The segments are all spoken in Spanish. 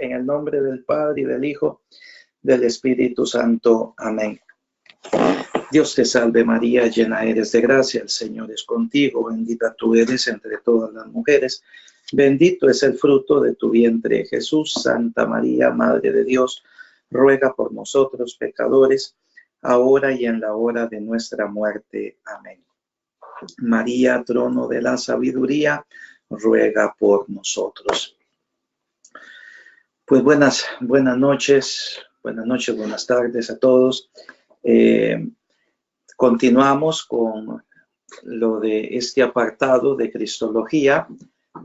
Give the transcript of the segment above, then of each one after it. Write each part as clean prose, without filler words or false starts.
en el nombre del Padre y del Hijo, del Espíritu Santo. Amén. Dios te salve María, llena eres de gracia, el Señor es contigo, bendita tú eres entre todas las mujeres, bendito es el fruto de tu vientre, Jesús. Santa María, Madre de Dios, ruega por nosotros pecadores, ahora y en la hora de nuestra muerte. Amén. María, trono de la sabiduría, ruega por nosotros. Pues buenas noches, buenas tardes a todos. Continuamos con lo de este apartado de Cristología.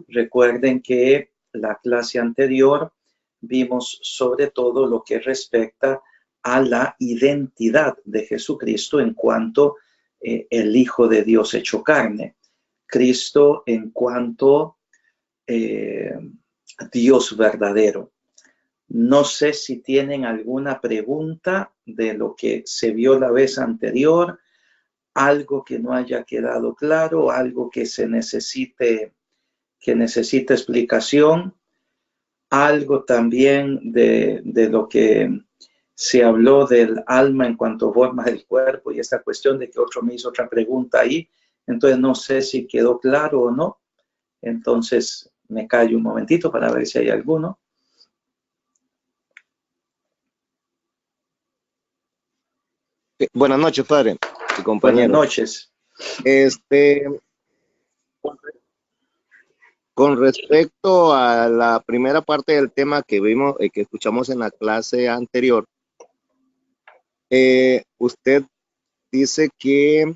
Recuerden que la clase anterior vimos sobre todo lo que respecta a la identidad de Jesucristo en cuanto el Hijo de Dios hecho carne. Cristo en cuanto Dios verdadero. No sé si tienen alguna pregunta de lo que se vio la vez anterior, algo que no haya quedado claro, algo que necesite explicación, algo también de lo que se habló del alma en cuanto forma del cuerpo y esta cuestión de que otro me hizo otra pregunta ahí, entonces no sé si quedó claro o no, entonces me callo un momentito para ver si hay alguno. Buenas noches, padre y compañero. Buenas noches. Con respecto a la primera parte del tema que vimos, que escuchamos en la clase anterior, usted dice que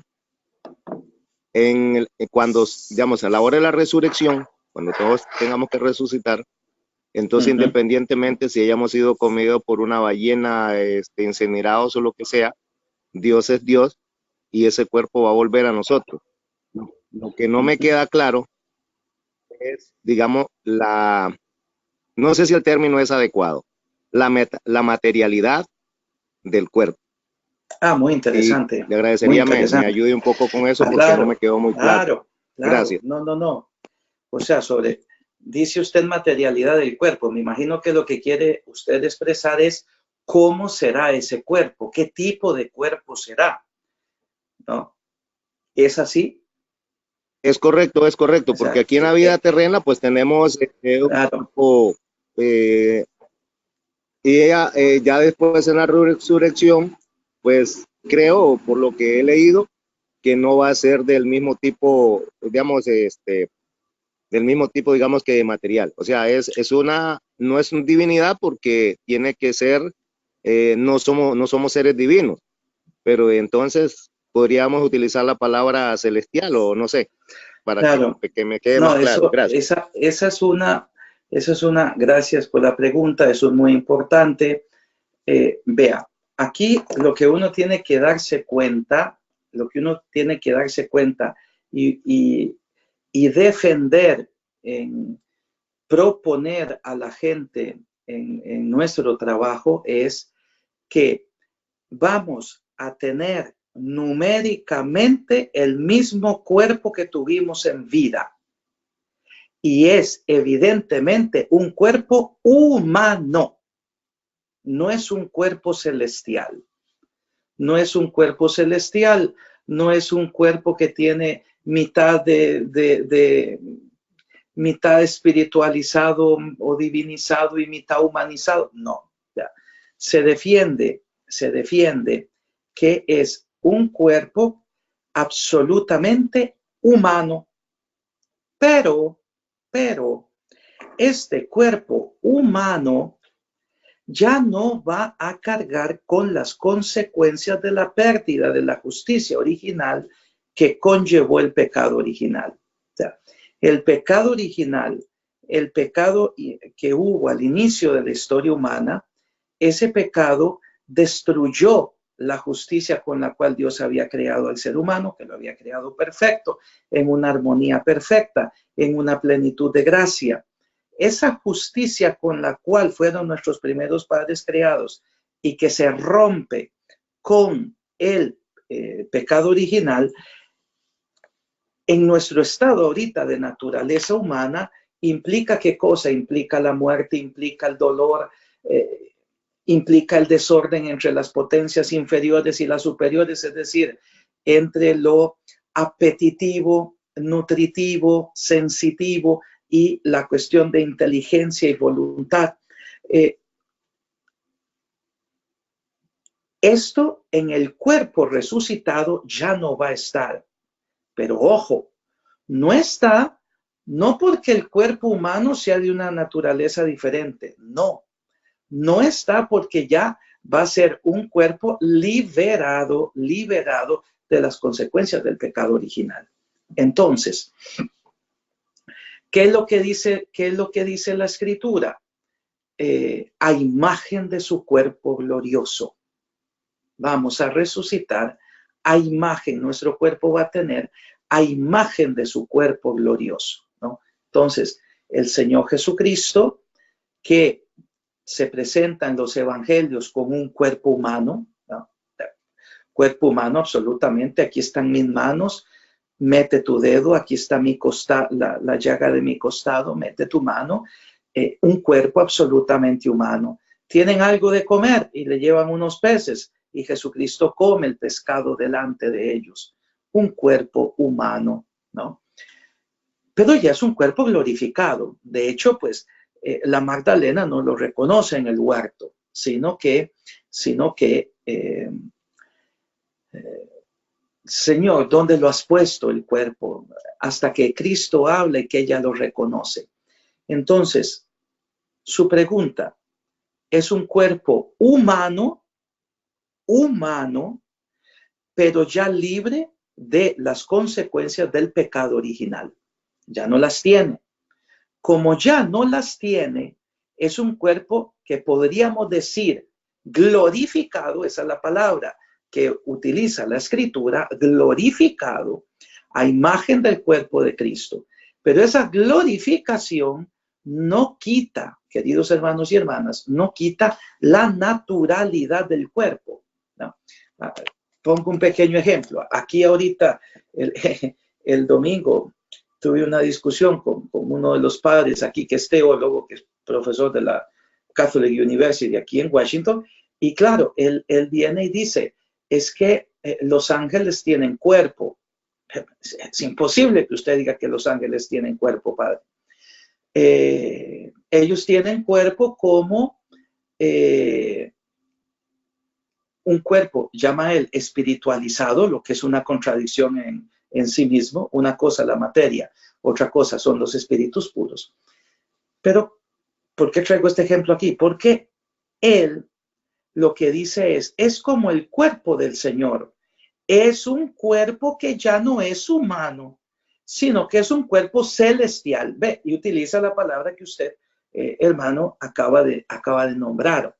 cuando, digamos, a la hora de la resurrección, cuando todos tengamos que resucitar, entonces independientemente si hayamos sido comidos por una ballena, incinerados o lo que sea, Dios es Dios y ese cuerpo va a volver a nosotros. Lo que no me queda claro es, digamos, no sé si el término es adecuado, la materialidad del cuerpo. Muy interesante. Y le agradecería me ayude un poco con eso porque claro, no me quedó muy claro. Gracias. No. O sea, dice usted materialidad del cuerpo. Me imagino que lo que quiere usted expresar es cómo será ese cuerpo, qué tipo de cuerpo será, ¿no? ¿Es así? Es correcto, porque aquí en la vida terrena pues tenemos un cuerpo y ya después en la resurrección pues creo, por lo que he leído, que no va a ser del mismo tipo, digamos, del mismo tipo, digamos, que de material. O sea, no es una divinidad porque tiene que ser, no somos seres divinos, pero entonces podríamos utilizar la palabra celestial o no sé, para que me quede más claro. Gracias. Esa es una, gracias por la pregunta, eso es muy importante. Vea, aquí lo que uno tiene que darse cuenta, y defender, proponer a la gente en nuestro trabajo es que vamos a tener numéricamente el mismo cuerpo que tuvimos en vida. Y es evidentemente un cuerpo humano. No es un cuerpo celestial. No es un cuerpo celestial. No es un cuerpo que tiene mitad mitad espiritualizado o divinizado y mitad humanizado. No. Ya. Se defiende que es un cuerpo absolutamente humano. Pero este cuerpo humano ya no va a cargar con las consecuencias de la pérdida de la justicia original que conllevó el pecado original. O sea, el pecado original, el pecado que hubo al inicio de la historia humana, ese pecado destruyó la justicia con la cual Dios había creado al ser humano, que lo había creado perfecto, en una armonía perfecta, en una plenitud de gracia. Esa justicia con la cual fueron nuestros primeros padres creados y que se rompe con el pecado original, en nuestro estado ahorita de naturaleza humana, ¿Implica qué cosa? Implica la muerte, implica el dolor, implica el desorden entre las potencias inferiores y las superiores, es decir, entre lo apetitivo, nutritivo, sensitivo y la cuestión de inteligencia y voluntad. Esto en el cuerpo resucitado ya no va a estar. Pero ojo, no está, no porque el cuerpo humano sea de una naturaleza diferente, no. No está porque ya va a ser un cuerpo liberado de las consecuencias del pecado original. Entonces, ¿qué es lo que dice la Escritura? A imagen de su cuerpo glorioso. Vamos a resucitar a imagen, nuestro cuerpo va a tener a imagen de su cuerpo glorioso, ¿no? Entonces, el Señor Jesucristo, que se presenta en los evangelios con un cuerpo humano, ¿no? Cuerpo humano absolutamente, aquí están mis manos, mete tu dedo, aquí está mi costado, la llaga de mi costado, mete tu mano, un cuerpo absolutamente humano. Tienen algo de comer y le llevan unos peces y Jesucristo come el pescado delante de ellos. Un cuerpo humano, ¿no? Pero ya es un cuerpo glorificado. De hecho, pues, la Magdalena no lo reconoce en el huerto, sino que Señor, ¿dónde lo has puesto el cuerpo? Hasta que Cristo habla y que ella lo reconoce. Entonces, su pregunta, ¿es un cuerpo humano, pero ya libre de las consecuencias del pecado original? Ya no las tiene. Como ya no las tiene, es un cuerpo que podríamos decir glorificado, esa es la palabra que utiliza la Escritura, glorificado a imagen del cuerpo de Cristo. Pero esa glorificación no quita, queridos hermanos y hermanas, no quita la naturalidad del cuerpo, ¿no? Pongo un pequeño ejemplo. Aquí ahorita, el domingo, tuve una discusión con uno de los padres aquí, que es teólogo, que es profesor de la Catholic University aquí en Washington, y claro, él viene y dice, es que los ángeles tienen cuerpo. Es imposible que usted diga que los ángeles tienen cuerpo, padre. Ellos tienen cuerpo como un cuerpo, llama él espiritualizado, lo que es una contradicción en sí mismo. Una cosa la materia, otra cosa son los espíritus puros. Pero, ¿por qué traigo este ejemplo aquí? Porque él lo que dice es como el cuerpo del Señor. Es un cuerpo que ya no es humano, sino que es un cuerpo celestial. Ve, y utiliza la palabra que usted, hermano, acaba de nombrar.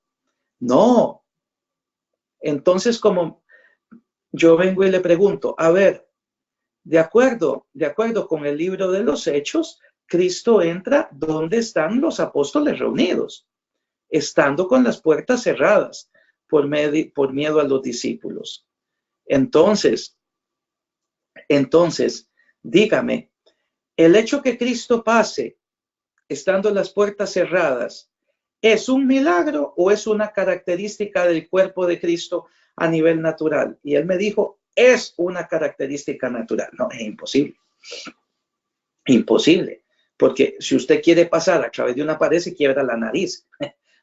No. Entonces, como yo vengo y le pregunto, a ver, de acuerdo con el libro de los Hechos, Cristo entra donde están los apóstoles reunidos, estando con las puertas cerradas por miedo a los discípulos. Entonces, dígame, el hecho que Cristo pase estando las puertas cerradas, ¿es un milagro o es una característica del cuerpo de Cristo a nivel natural? Y él me dijo, es una característica natural. No, es imposible. Imposible. Porque si usted quiere pasar a través de una pared, se quiebra la nariz.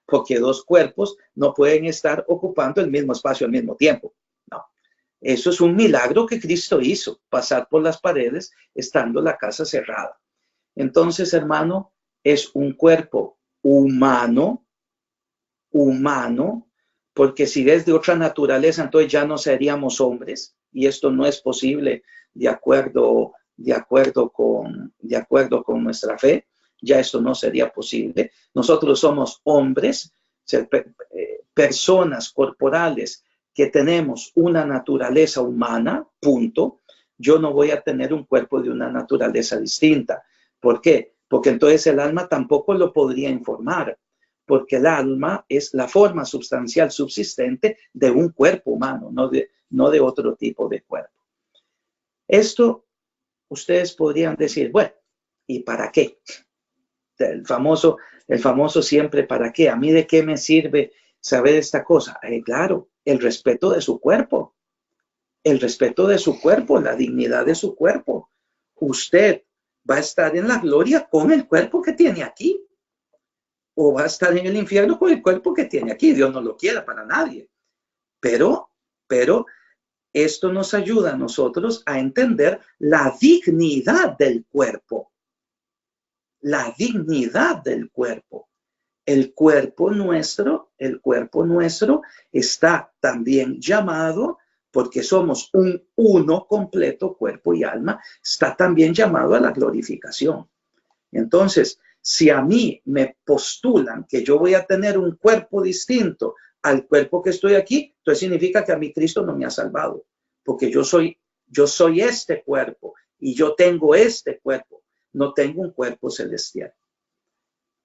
Porque dos cuerpos no pueden estar ocupando el mismo espacio al mismo tiempo. No. Eso es un milagro que Cristo hizo, pasar por las paredes estando la casa cerrada. Entonces, hermano, es un cuerpo humano, porque si es de otra naturaleza, entonces ya no seríamos hombres, y esto no es posible de acuerdo con nuestra fe. Ya esto no sería posible. Nosotros somos hombres, personas corporales que tenemos una naturaleza humana, punto. Yo no voy a tener un cuerpo de una naturaleza distinta. ¿Por qué? Porque entonces el alma tampoco lo podría informar, porque el alma es la forma sustancial subsistente de un cuerpo humano, no de otro tipo de cuerpo. Esto ustedes podrían decir, bueno, ¿y para qué? el famoso siempre, ¿para qué? ¿A mí de qué me sirve saber esta cosa? Claro, el respeto de su cuerpo. El respeto de su cuerpo, la dignidad de su cuerpo. Usted va a estar en la gloria con el cuerpo que tiene aquí, o va a estar en el infierno con el cuerpo que tiene aquí. Dios no lo quiera para nadie. Pero esto nos ayuda a nosotros a entender la dignidad del cuerpo. La dignidad del cuerpo. El cuerpo nuestro está también llamado, porque somos un uno completo, cuerpo y alma, está también llamado a la glorificación. Entonces, si a mí me postulan que yo voy a tener un cuerpo distinto al cuerpo que estoy aquí, entonces significa que a mí Cristo no me ha salvado, porque yo soy este cuerpo y yo tengo este cuerpo, no tengo un cuerpo celestial.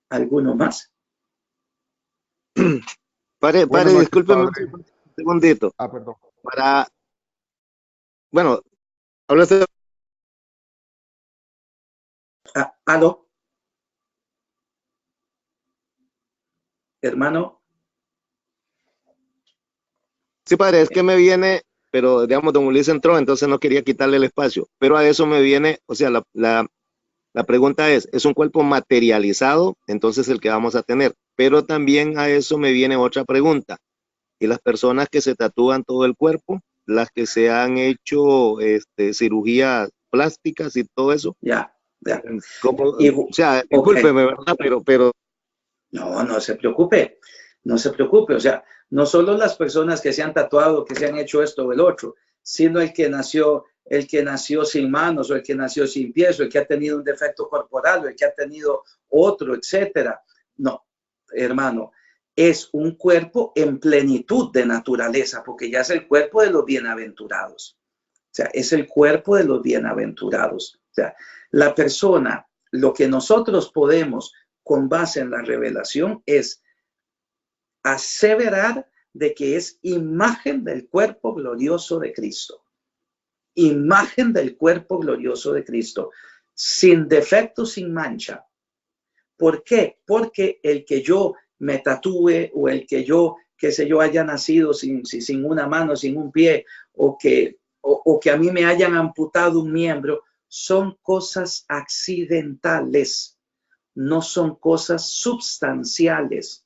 ¿Alguno más? Padre, discúlpeme un segundito. Perdón. Bueno, habla usted. ¿Aló? Hermano. Sí, padre, es que me viene, pero digamos, don Ulises entró, entonces no quería quitarle el espacio. Pero a eso me viene, o sea, la pregunta es un cuerpo materializado, entonces el que vamos a tener. Pero también a eso me viene otra pregunta. ¿Y las personas que se tatúan todo el cuerpo? Las que se han hecho cirugías plásticas y todo eso. Ya. O sea, discúlpeme, ¿verdad? Pero. No se preocupe. No se preocupe. O sea, no solo las personas que se han tatuado, que se han hecho esto o el otro, sino el que nació sin manos, o el que nació sin pies, o el que ha tenido un defecto corporal, o el que ha tenido otro, etcétera. No, hermano, es un cuerpo en plenitud de naturaleza, porque ya es el cuerpo de los bienaventurados. O sea, es el cuerpo de los bienaventurados. O sea, la persona, lo que nosotros podemos, con base en la revelación, es aseverar de que es imagen del cuerpo glorioso de Cristo. Imagen del cuerpo glorioso de Cristo, sin defecto, sin mancha. ¿Por qué? Porque el que yo me tatúe, o el que yo, qué sé yo, haya nacido sin una mano, sin un pie, o que a mí me hayan amputado un miembro, son cosas accidentales, no son cosas substanciales.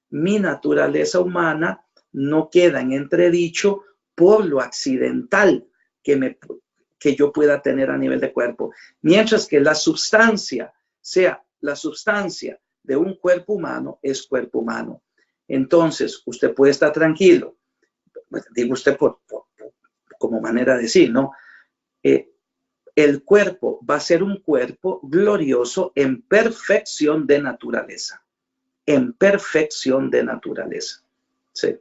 Mi naturaleza humana no queda en entredicho por lo accidental que yo pueda tener a nivel de cuerpo, mientras que la sustancia sea la sustancia de un cuerpo humano, es cuerpo humano. Entonces, usted puede estar tranquilo, digo usted como manera de decir, ¿no? El cuerpo va a ser un cuerpo glorioso en perfección de naturaleza. En perfección de naturaleza. Sí.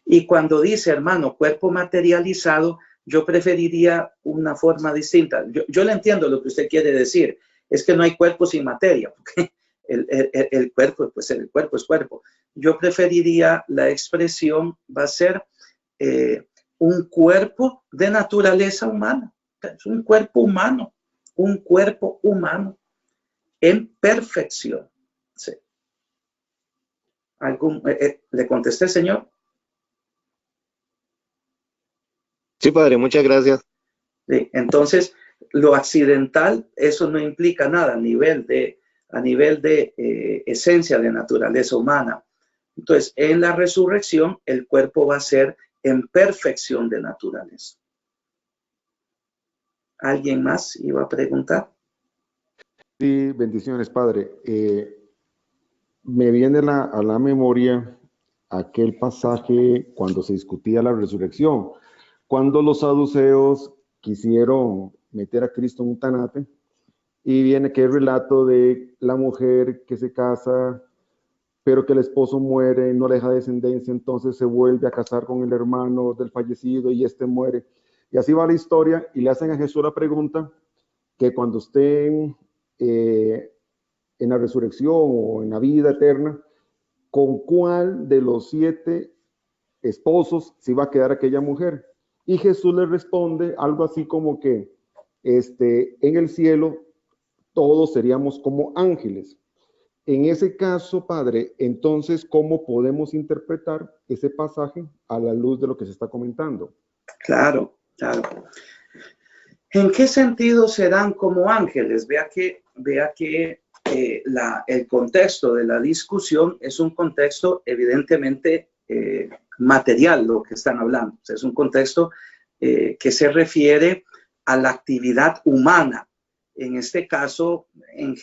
Y cuando dice, hermano, cuerpo materializado, yo preferiría una forma distinta. Yo le entiendo lo que usted quiere decir. Es que no hay cuerpo sin materia, porque el cuerpo, pues el cuerpo es cuerpo. Yo preferiría la expresión, va a ser un cuerpo de naturaleza humana. Es un cuerpo humano en perfección. Sí. ¿Le contesté, señor? Sí, padre, muchas gracias. Sí, entonces, lo accidental, eso no implica nada a nivel de esencia de naturaleza humana. Entonces, en la resurrección, el cuerpo va a ser en perfección de naturaleza. ¿Alguien más iba a preguntar? Sí, bendiciones, padre. Me viene a la memoria aquel pasaje cuando se discutía la resurrección, cuando los saduceos quisieron meter a Cristo en un tanate, y viene aquel relato de la mujer que se casa, pero que el esposo muere, no le deja descendencia, entonces se vuelve a casar con el hermano del fallecido y este muere. Y así va la historia, y le hacen a Jesús la pregunta que cuando estén en la resurrección o en la vida eterna, ¿con cuál de los 7 esposos se iba a quedar aquella mujer? Y Jesús le responde algo así como que en el cielo todos seríamos como ángeles. En ese caso, Padre, entonces, ¿cómo podemos interpretar ese pasaje a la luz de lo que se está comentando? Claro, claro. ¿En qué sentido serán como ángeles? Vea que el contexto de la discusión es un contexto evidentemente material, lo que están hablando. O sea, es un contexto que se refiere a la actividad humana. En este caso, en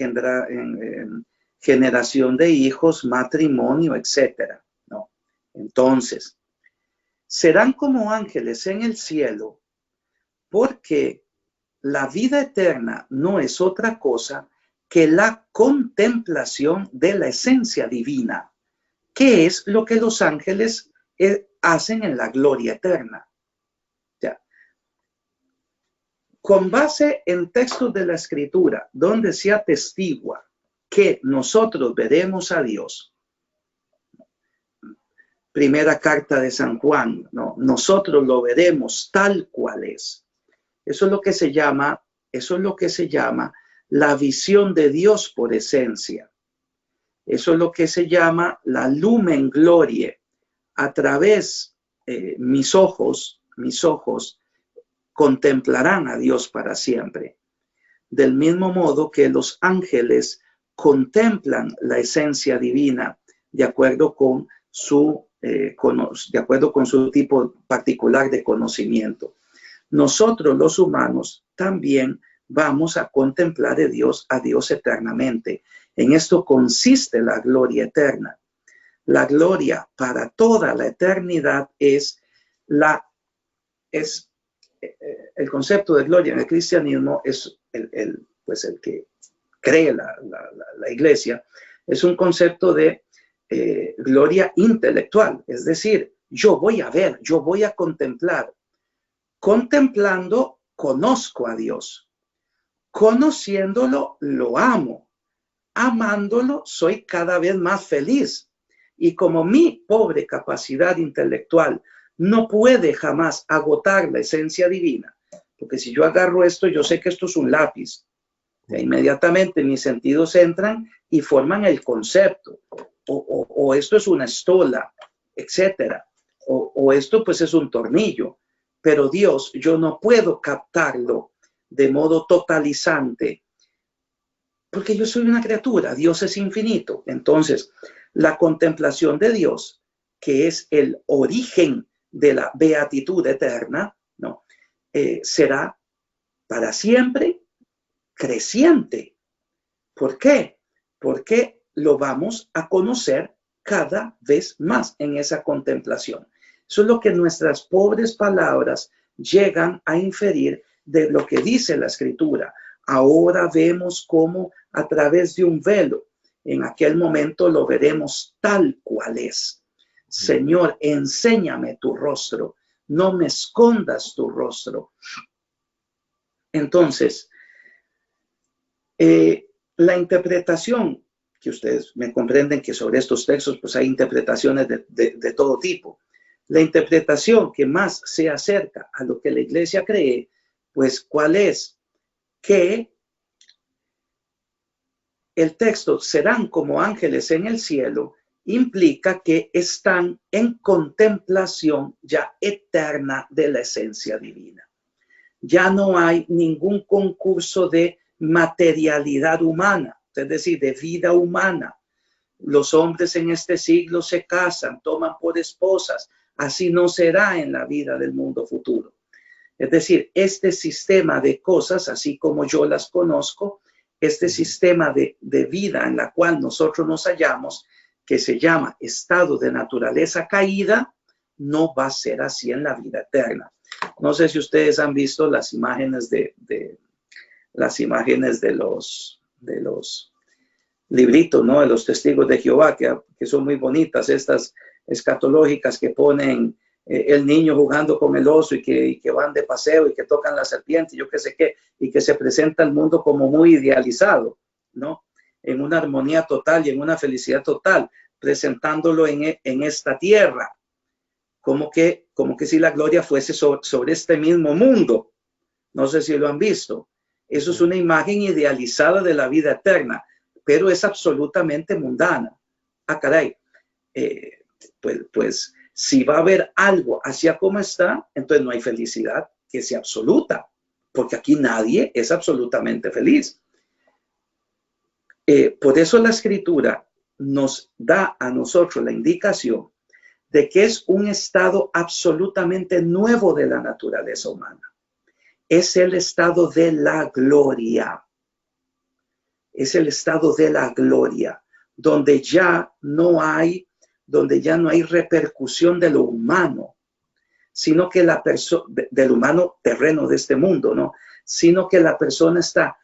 generación de hijos, matrimonio, etcétera, ¿no? Entonces, serán como ángeles en el cielo porque la vida eterna no es otra cosa que la contemplación de la esencia divina, que es lo que los ángeles hacen en la gloria eterna. Ya. Con base en textos de la Escritura, donde se atestigua que nosotros veremos a Dios, primera carta de San Juan, ¿no? Nosotros lo veremos tal cual es. Eso es lo que se llama la visión de Dios por esencia. Eso es lo que se llama la lumen glorie. A través mis ojos contemplarán a Dios para siempre. Del mismo modo que los ángeles contemplan la esencia divina de acuerdo con su tipo particular de conocimiento. Nosotros los humanos también vamos a contemplar a Dios eternamente. En esto consiste la gloria eterna. La gloria para toda la eternidad es el concepto de gloria en el cristianismo es el que cree la iglesia, es un concepto de gloria intelectual, es decir, yo voy a ver, yo voy a contemplar. Contemplando, conozco a Dios. Conociéndolo, lo amo. Amándolo, soy cada vez más feliz. Y como mi pobre capacidad intelectual no puede jamás agotar la esencia divina, porque si yo agarro esto, yo sé que esto es un lápiz. Inmediatamente mis sentidos entran y forman el concepto. O esto es una estola, etcétera. O esto pues es un tornillo. Pero Dios, yo no puedo captarlo de modo totalizante, porque yo soy una criatura, Dios es infinito. Entonces, la contemplación de Dios, que es el origen de la beatitud eterna, ¿no? Será para siempre creciente. ¿Por qué? Porque lo vamos a conocer cada vez más en esa contemplación. Eso es lo que nuestras pobres palabras llegan a inferir de lo que dice la Escritura. Ahora vemos cómo a través de un velo, en aquel momento lo veremos tal cual es. Señor, enséñame tu rostro, no me escondas tu rostro. Entonces, la interpretación, que ustedes me comprenden que sobre estos textos pues hay interpretaciones de todo tipo. La interpretación que más se acerca a lo que la iglesia cree, pues ¿cuál es? Que el texto serán como ángeles en el cielo implica que están en contemplación ya eterna de la esencia divina. Ya no hay ningún concurso de materialidad humana, es decir, de vida humana. Los hombres en este siglo se casan, toman por esposas. Así no será en la vida del mundo futuro. Es decir, este sistema de cosas, así como yo las conozco, este sistema de vida en la cual nosotros nos hallamos, que se llama estado de naturaleza caída, no va a ser así en la vida eterna. No sé si ustedes han visto las imágenes de los libritos, ¿no? De los testigos de Jehová, que son muy bonitas, estas escatológicas que ponen el niño jugando con el oso y que van de paseo y que tocan la serpiente, yo qué sé qué, y que se presenta el mundo como muy idealizado, ¿no? En una armonía total y en una felicidad total, presentándolo en esta tierra, como que si la gloria fuese sobre este mismo mundo. No sé si lo han visto. Eso es una imagen idealizada de la vida eterna, pero es absolutamente mundana. Ah, caray. Pues si va a haber algo hacia como está, entonces no hay felicidad que sea absoluta, porque aquí nadie es absolutamente feliz. Por eso la Escritura nos da a nosotros la indicación de que es un estado absolutamente nuevo de la naturaleza humana. Es el estado de la gloria. Es el estado de la gloria, donde ya no hay repercusión de lo humano, sino que del humano terreno de este mundo, ¿no? Sino que la persona está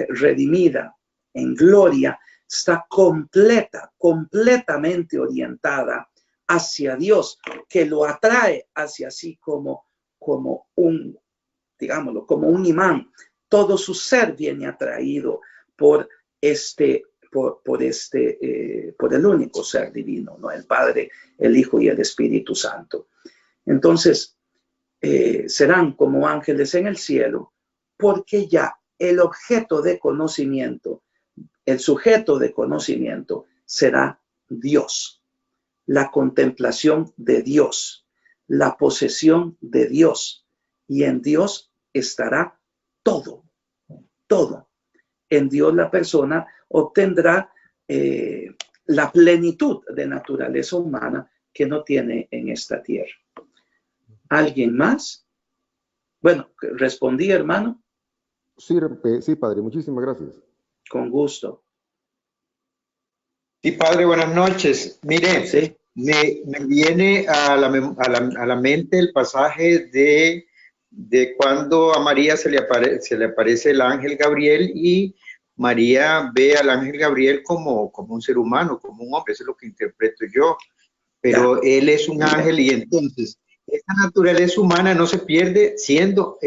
redimida en gloria, está completamente orientada hacia Dios, que lo atrae hacia sí como un, digámoslo, como un imán. Todo su ser viene atraído por el único ser divino, ¿no? El Padre, el Hijo y el Espíritu Santo. Entonces, serán como ángeles en el cielo, porque ya el objeto de conocimiento, el sujeto de conocimiento será Dios, la contemplación de Dios, la posesión de Dios, y en Dios estará todo, todo. En Dios la persona obtendrá la plenitud de naturaleza humana que no tiene en esta tierra. ¿Alguien más? Bueno, respondí, hermano. Sí, sí, padre, muchísimas gracias. Con gusto. Sí, padre, buenas noches. Mire, ¿Sí? me viene a la mente el pasaje de cuando a María se le aparece el ángel Gabriel, y María ve al ángel Gabriel como un ser humano, como un hombre. Eso es lo que interpreto yo. Pero él es un ángel, y entonces esa naturaleza humana no se pierde siendo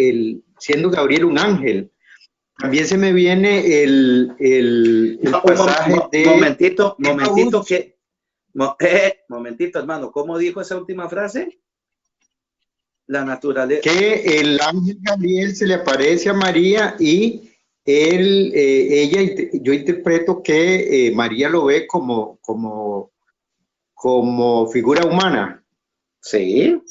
Gabriel un ángel. También se me viene el pasaje de... Momentito, hermano. ¿Cómo dijo esa última frase? La naturaleza. Que el ángel Gabriel se le aparece a María, y yo interpreto que María lo ve como figura humana. Sí.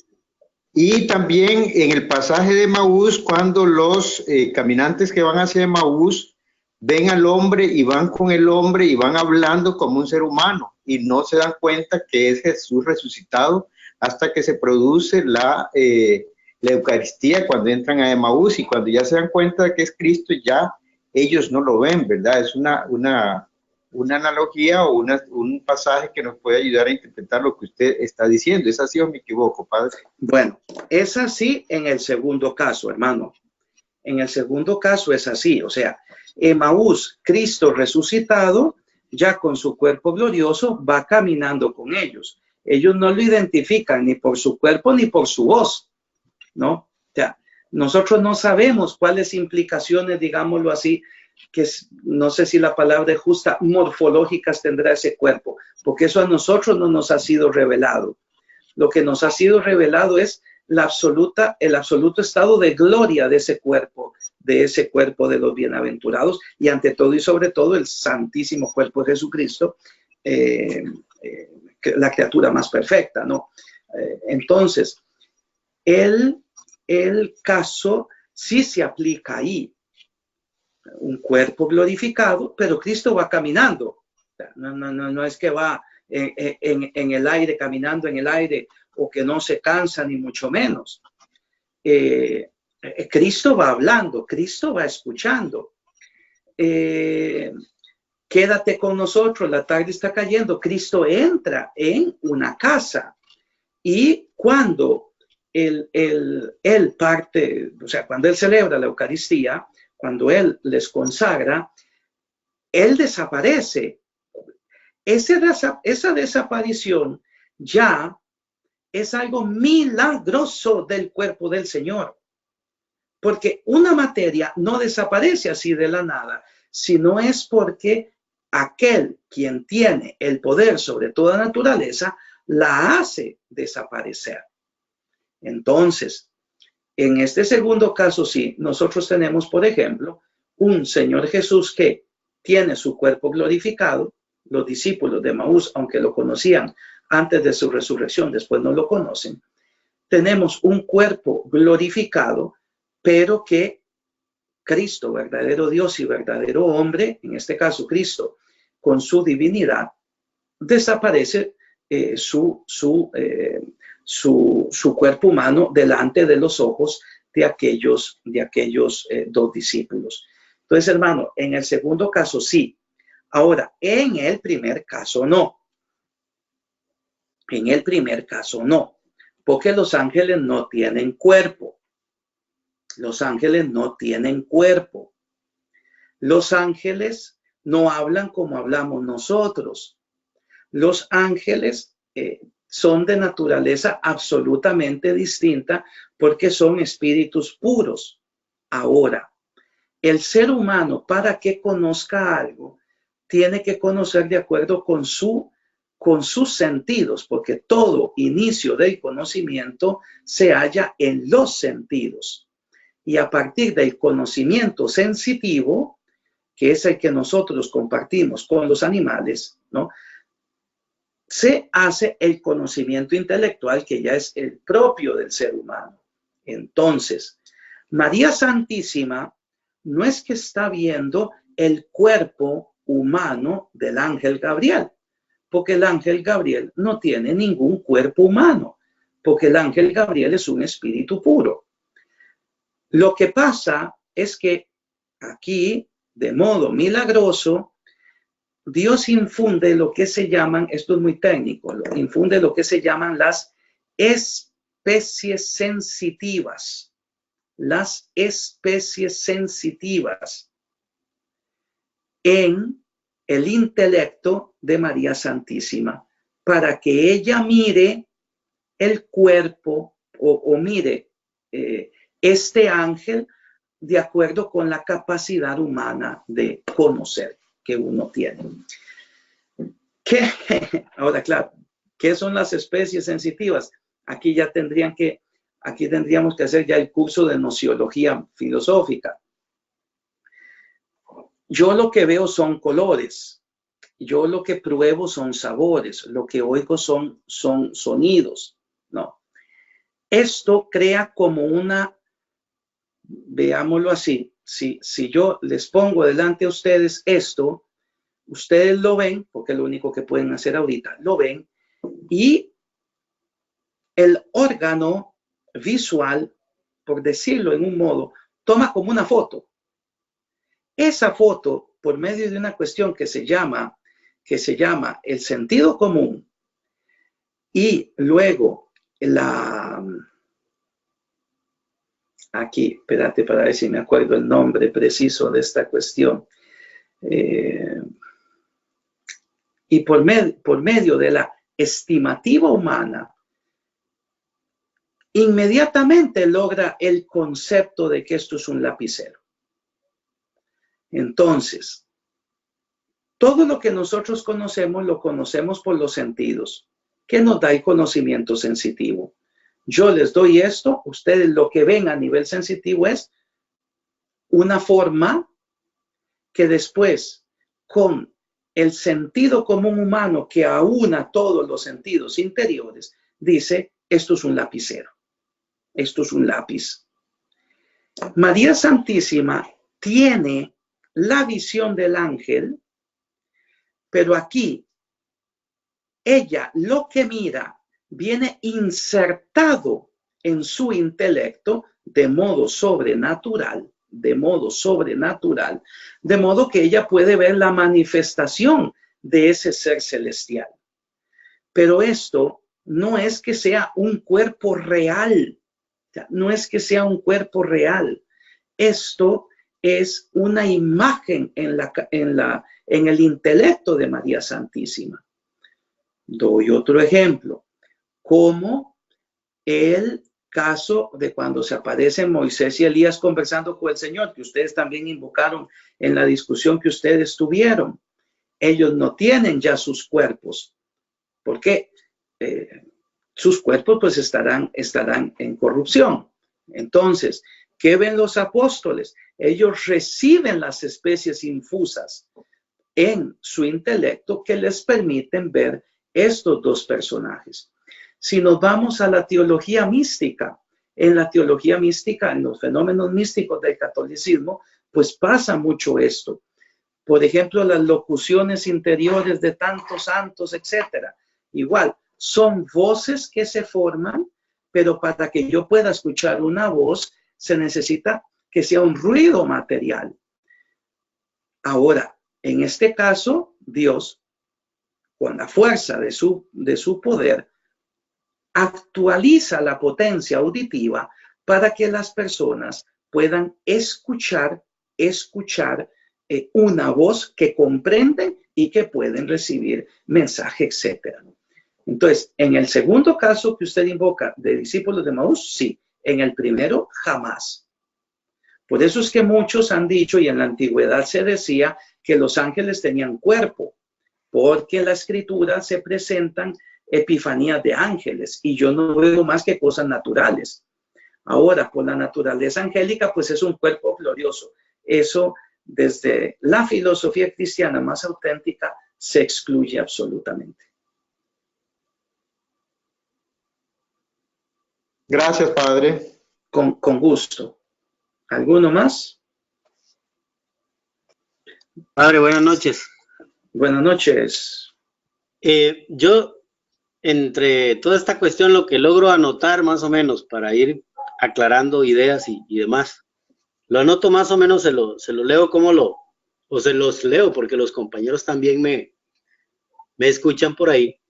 Y también en el pasaje de Emaús, cuando los caminantes que van hacia Emaús ven al hombre y van con el hombre y van hablando como un ser humano, y no se dan cuenta que es Jesús resucitado hasta que se produce la Eucaristía, cuando entran a Emaús, y cuando ya se dan cuenta de que es Cristo, ya ellos no lo ven, ¿verdad? Es una analogía o un pasaje que nos puede ayudar a interpretar lo que usted está diciendo. ¿Es así o me equivoco, padre? Bueno, es así en el segundo caso, hermano. En el segundo caso es así, o sea, Emaús, Cristo resucitado, ya con su cuerpo glorioso, va caminando con ellos. Ellos no lo identifican ni por su cuerpo ni por su voz, ¿no? O sea, nosotros no sabemos cuáles implicaciones, digámoslo así, que no sé si la palabra es justa, morfológicas tendrá ese cuerpo, porque eso a nosotros no nos ha sido revelado. Lo que nos ha sido revelado es el absoluto estado de gloria de ese cuerpo de los bienaventurados, y ante todo y sobre todo el santísimo cuerpo de Jesucristo, la criatura más perfecta, ¿no? Entonces, el caso sí se aplica ahí. Un cuerpo glorificado, pero Cristo va caminando. No es que va en el aire, caminando en el aire, o que no se cansa, ni mucho menos. Cristo va hablando, Cristo va escuchando. Quédate con nosotros, la tarde está cayendo. Cristo entra en una casa, y cuando él parte, o sea, cuando él celebra la Eucaristía, cuando él les consagra, él desaparece. Esa desaparición ya es algo milagroso del cuerpo del Señor, porque una materia no desaparece así de la nada, sino es porque aquel quien tiene el poder sobre toda naturaleza la hace desaparecer. Entonces, En este segundo caso, sí, nosotros tenemos, por ejemplo, un Señor Jesús que tiene su cuerpo glorificado. Los discípulos de Emaús, aunque lo conocían antes de su resurrección, después no lo conocen. Tenemos un cuerpo glorificado, pero que Cristo, verdadero Dios y verdadero hombre, en este caso Cristo, con su divinidad, desaparece su cuerpo humano delante de los ojos de aquellos dos discípulos. Entonces, hermano, en el segundo caso sí. Ahora, en el primer caso no. En el primer caso no, porque los ángeles no tienen cuerpo. Los ángeles no tienen cuerpo. Los ángeles no hablan como hablamos nosotros. Los ángeles son de naturaleza absolutamente distinta porque son espíritus puros. Ahora, el ser humano, para que conozca algo, tiene que conocer de acuerdo con sus sentidos, porque todo inicio del conocimiento se halla en los sentidos. Y a partir del conocimiento sensitivo, que es el que nosotros compartimos con los animales, ¿no?, se hace el conocimiento intelectual, que ya es el propio del ser humano. Entonces, María Santísima no es que está viendo el cuerpo humano del ángel Gabriel, porque el ángel Gabriel no tiene ningún cuerpo humano, porque el ángel Gabriel es un espíritu puro. Lo que pasa es que aquí, de modo milagroso, Dios infunde lo que se llaman, esto es muy técnico, infunde lo que se llaman las especies sensitivas. Las especies sensitivas en el intelecto de María Santísima, para que ella mire el cuerpo o mire este ángel de acuerdo con la capacidad humana de conocer que uno tiene. Ahora, claro, ¿qué son las especies sensitivas? Aquí tendríamos que hacer ya el curso de nociología filosófica. Yo lo que veo son colores, yo lo que pruebo son sabores, lo que oigo son sonidos, ¿no? Esto crea como una, veámoslo así, si yo les pongo delante a ustedes esto, ustedes lo ven, porque es lo único que pueden hacer ahorita, lo ven, y el órgano visual, por decirlo en un modo, toma como una foto. Esa foto, por medio de una cuestión que se llama el sentido común, y luego aquí, espérate para ver si me acuerdo el nombre preciso de esta cuestión, y por medio de la estimativa humana, inmediatamente logra el concepto de que esto es un lapicero. Entonces, todo lo que nosotros conocemos, lo conocemos por los sentidos, que nos da el conocimiento sensitivo. Yo les doy esto, ustedes lo que ven a nivel sensitivo es una forma que después, con el sentido común humano que aúna todos los sentidos interiores, dice, esto es un lapicero, esto es un lápiz. María Santísima tiene la visión del ángel, pero aquí ella lo que mira viene insertado en su intelecto de modo sobrenatural, de modo que ella puede ver la manifestación de ese ser celestial. Pero esto no es que sea un cuerpo real, no es que sea un cuerpo real. Esto es una imagen en el intelecto de María Santísima. Doy otro ejemplo, como el caso de cuando se aparecen Moisés y Elías conversando con el Señor, que ustedes también invocaron en la discusión que ustedes tuvieron. Ellos no tienen ya sus cuerpos, porque sus cuerpos pues estarán en corrupción. Entonces, ¿qué ven los apóstoles? Ellos reciben las especies infusas en su intelecto que les permiten ver estos dos personajes. Si nos vamos a la teología mística, en la teología mística, en los fenómenos místicos del catolicismo, pues pasa mucho esto. Por ejemplo, las locuciones interiores de tantos santos, etcétera. Igual, son voces que se forman, pero para que yo pueda escuchar una voz, se necesita que sea un ruido material. Ahora, en este caso, Dios, con la fuerza de su poder, actualiza la potencia auditiva para que las personas puedan escuchar una voz que comprenden y que pueden recibir mensaje, etcétera. Entonces, en el segundo caso que usted invoca de discípulos de Emaús, sí. En el primero, jamás. Por eso es que muchos han dicho, y en la antigüedad se decía, que los ángeles tenían cuerpo, porque en la escritura se presentan epifanías de ángeles, y yo no veo más que cosas naturales. Ahora, por la naturaleza angélica, pues es un cuerpo glorioso. Eso, desde la filosofía cristiana más auténtica, se excluye absolutamente. Gracias, padre. Con gusto. ¿Alguno más? Padre, buenas noches. Buenas noches. Yo, entre toda esta cuestión, lo que logro anotar más o menos para ir aclarando ideas y demás, lo anoto más o menos, se lo leo o se los leo porque los compañeros también me escuchan por ahí.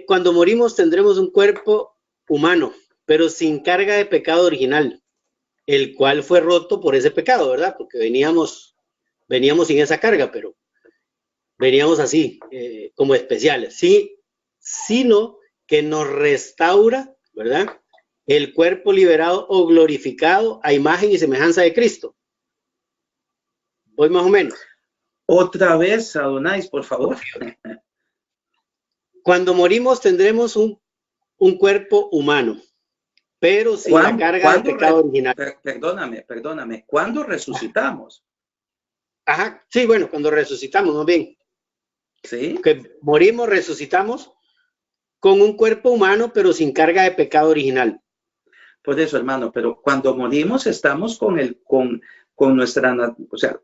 Cuando morimos tendremos un cuerpo humano, pero sin carga de pecado original, el cual fue roto por ese pecado, ¿verdad? Porque veníamos sin esa carga, pero veníamos así, como especiales, sí, sino que nos restaura, ¿verdad? El cuerpo liberado o glorificado a imagen y semejanza de Cristo. Voy más o menos. Otra vez, Adonais, por favor. Cuando morimos tendremos un cuerpo humano, pero sin la carga de pecado original. Perdóname. ¿Cuándo resucitamos? Ajá, sí, bueno, cuando resucitamos, más bien. Sí. Que morimos, resucitamos con un cuerpo humano, pero sin carga de pecado original. Por eso, hermano, pero cuando morimos estamos con nuestra, o sea,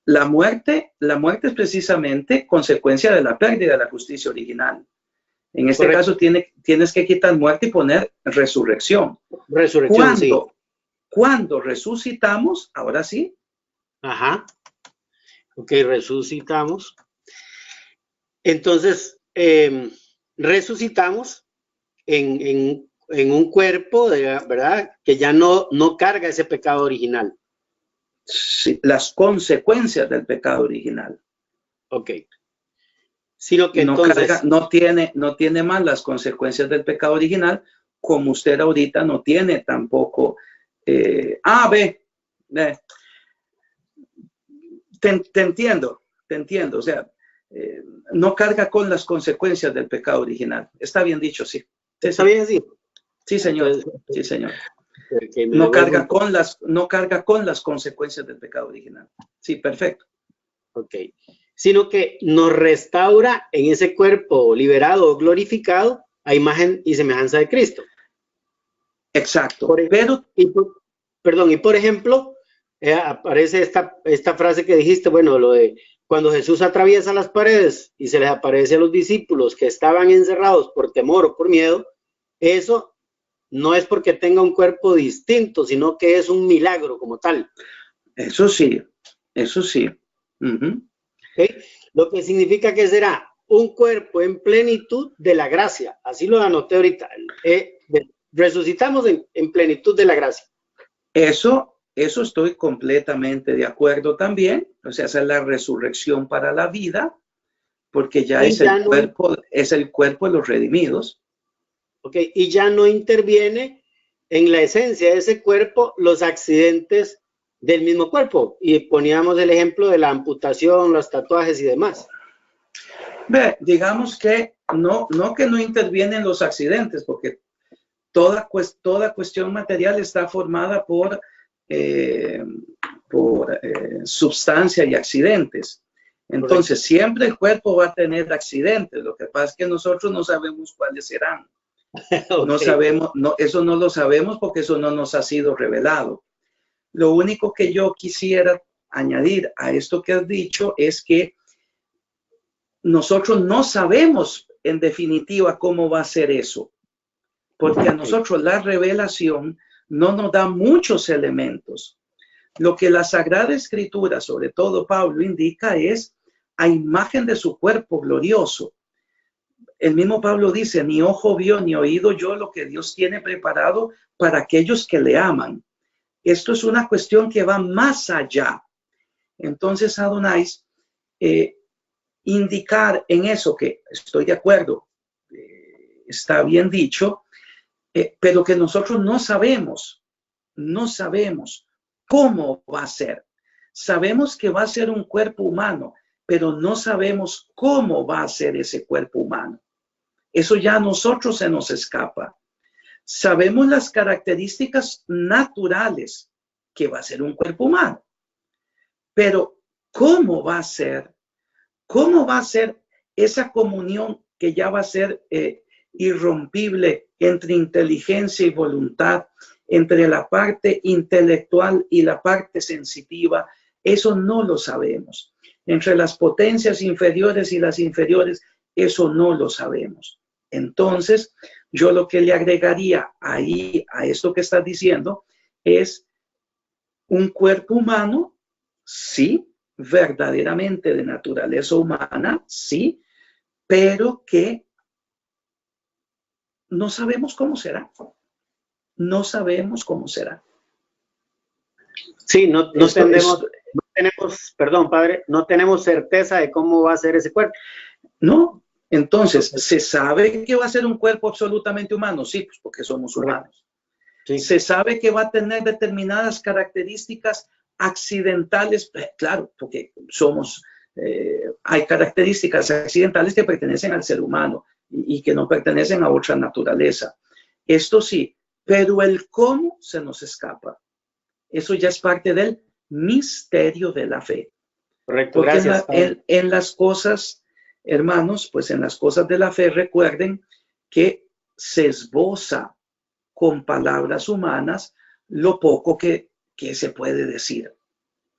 la muerte es precisamente consecuencia de la pérdida de la justicia original. En este caso tienes que quitar muerte y poner resurrección. Resurrección, sí. Cuando resucitamos, ahora sí. Ajá. Ok, resucitamos. Entonces, resucitamos en un cuerpo, ¿verdad? Que ya no carga ese pecado original. Sí, las consecuencias del pecado original. Ok. Sino que no entonces... no tiene más las consecuencias del pecado original, como usted ahorita no tiene tampoco te entiendo, o sea, no carga con las consecuencias del pecado original. Está bien dicho, sí. ¿Está bien así? Sí, señor. Entonces, sí, señor. No carga con las consecuencias del pecado original. Sí, perfecto. Ok. Sino que nos restaura en ese cuerpo liberado o glorificado a imagen y semejanza de Cristo. Exacto. Y por ejemplo, aparece esta frase que dijiste, bueno, lo de cuando Jesús atraviesa las paredes y se les aparece a los discípulos que estaban encerrados por temor o por miedo, eso no es porque tenga un cuerpo distinto, sino que es un milagro como tal. Eso sí. ¿Okay? Lo que significa que será un cuerpo en plenitud de la gracia. Así lo anoté ahorita. Resucitamos en plenitud de la gracia. Eso estoy completamente de acuerdo también. O sea, esa es la resurrección para la vida, porque ya es el cuerpo de los redimidos. Ok, y ya no interviene en la esencia de ese cuerpo los accidentes del mismo cuerpo. Y poníamos el ejemplo de la amputación, los tatuajes y demás. Digamos que no intervienen los accidentes, porque toda cuestión material está formada por sustancia y accidentes. Entonces, siempre el cuerpo va a tener accidentes. Lo que pasa es que nosotros no sabemos cuáles serán. Okay. No sabemos, eso no lo sabemos porque eso no nos ha sido revelado. Lo único que yo quisiera añadir a esto que has dicho es que nosotros no sabemos en definitiva cómo va a ser eso, porque a nosotros la revelación no nos da muchos elementos. Lo que la Sagrada Escritura, sobre todo Pablo, indica es a imagen de su cuerpo glorioso. El mismo Pablo dice, ni ojo vio ni oído yo lo que Dios tiene preparado para aquellos que le aman. Esto es una cuestión que va más allá. Entonces, Adonai, indicar en eso que estoy de acuerdo, está bien dicho, pero que nosotros no sabemos cómo va a ser. Sabemos que va a ser un cuerpo humano, pero no sabemos cómo va a ser ese cuerpo humano. Eso ya a nosotros se nos escapa. Sabemos las características naturales que va a ser un cuerpo humano, pero ¿cómo va a ser? ¿Cómo va a ser esa comunión que ya va a ser irrompible entre inteligencia y voluntad, entre la parte intelectual y la parte sensitiva? Eso no lo sabemos. Entre las potencias inferiores y las inferiores, eso no lo sabemos. Entonces, yo lo que le agregaría ahí a esto que estás diciendo es un cuerpo humano, sí, verdaderamente de naturaleza humana, sí, pero que no sabemos cómo será. No sabemos cómo será. Sí, no tenemos, perdón, padre, no tenemos certeza de cómo va a ser ese cuerpo. No, entonces, ¿se sabe que va a ser un cuerpo absolutamente humano? Sí, pues porque somos humanos. Sí. ¿Se sabe que va a tener determinadas características accidentales? Claro, porque hay características accidentales que pertenecen al ser humano y que no pertenecen a otra naturaleza. Esto sí, pero el cómo se nos escapa. Eso ya es parte del misterio de la fe. Correcto, porque gracias. En las cosas, hermanos, pues en las cosas de la fe, recuerden que se esboza con palabras humanas lo poco que se puede decir.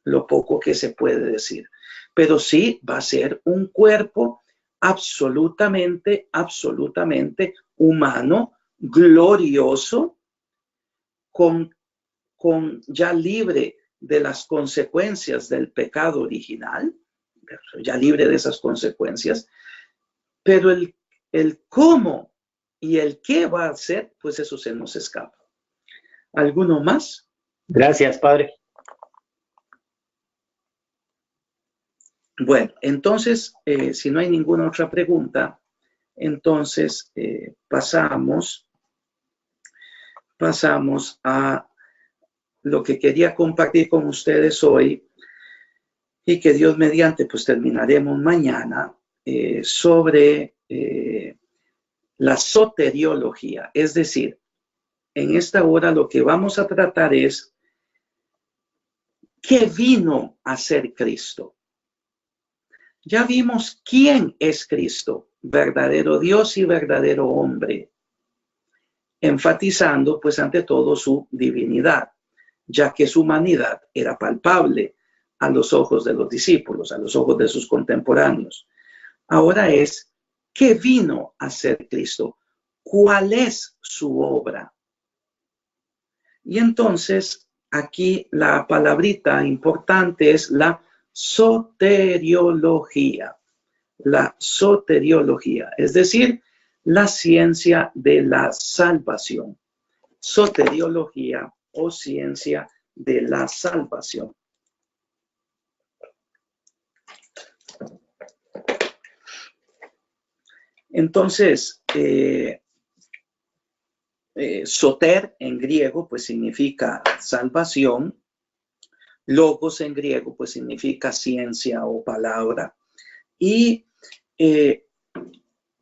Lo poco que se puede decir. Pero sí va a ser un cuerpo absolutamente humano, glorioso, con ya libre de las consecuencias del pecado original, ya libre de esas consecuencias, pero el cómo y el qué va a hacer, pues eso se nos escapa. ¿Alguno más? Gracias, padre. Bueno, entonces, si no hay ninguna otra pregunta, entonces pasamos a lo que quería compartir con ustedes hoy y que Dios mediante, pues terminaremos mañana sobre la soteriología. Es decir, en esta hora lo que vamos a tratar es ¿qué vino a ser Cristo? Ya vimos quién es Cristo, verdadero Dios y verdadero hombre, enfatizando pues ante todo su divinidad, ya que su humanidad era palpable a los ojos de los discípulos, a los ojos de sus contemporáneos. Ahora es, ¿qué vino a ser Cristo? ¿Cuál es su obra? Y entonces, aquí la palabrita importante es la soteriología. La soteriología, es decir, la ciencia de la salvación. Soteriología o ciencia de la salvación. Entonces, soter en griego pues significa salvación, logos en griego pues significa ciencia o palabra. Y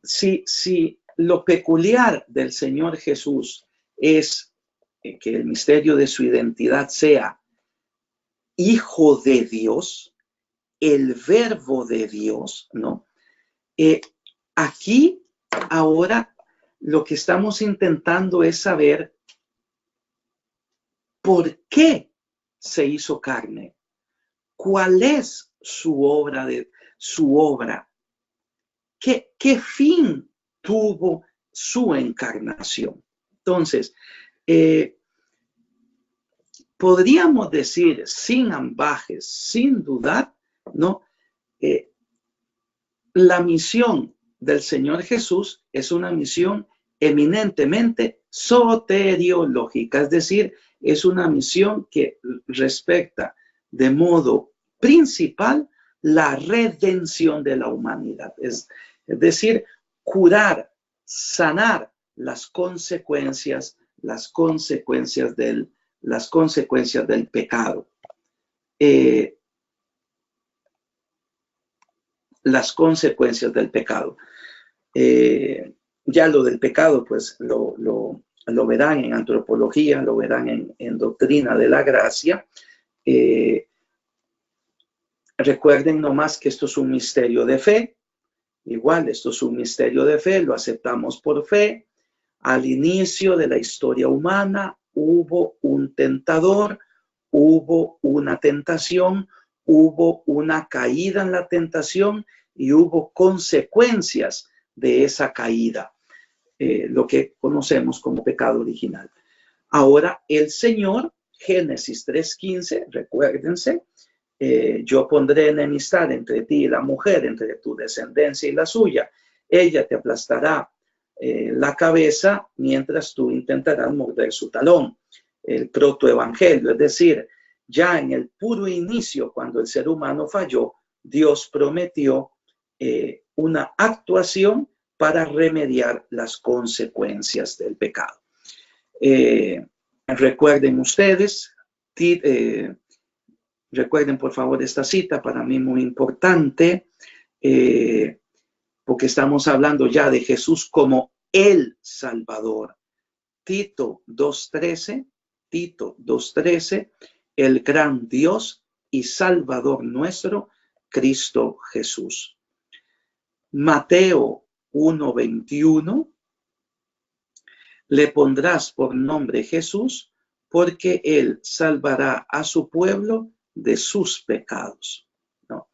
si lo peculiar del Señor Jesús es que el misterio de su identidad sea hijo de Dios, el verbo de Dios, ¿no? Aquí, ahora, lo que estamos intentando es saber por qué se hizo carne, cuál es su obra, qué fin tuvo su encarnación. Entonces, podríamos decir sin ambajes, sin dudar, ¿no? La misión del Señor Jesús es una misión eminentemente soteriológica, es decir, es una misión que respecta de modo principal la redención de la humanidad, es decir, curar, sanar las consecuencias del pecado. Las consecuencias del pecado. Ya lo del pecado, pues lo verán en antropología, lo verán en doctrina de la gracia. Recuerden nomás que esto es un misterio de fe. Igual, esto es un misterio de fe, lo aceptamos por fe. Al inicio de la historia humana hubo un tentador, hubo una tentación, hubo una caída en la tentación y hubo consecuencias de esa caída, lo que conocemos como pecado original. Ahora el Señor, Génesis 3:15, recuérdense, yo pondré enemistad entre ti y la mujer, entre tu descendencia y la suya. Ella te aplastará la cabeza mientras tú intentarás morder su talón. El protoevangelio, es decir, ya en el puro inicio, cuando el ser humano falló, Dios prometió una actuación para remediar las consecuencias del pecado. Recuerden ustedes, recuerden por favor esta cita, para mí muy importante, porque estamos hablando ya de Jesús como el Salvador. Tito 2:13, el gran Dios y Salvador nuestro, Cristo Jesús. Mateo 1:21, le pondrás por nombre Jesús, porque él salvará a su pueblo de sus pecados, ¿no?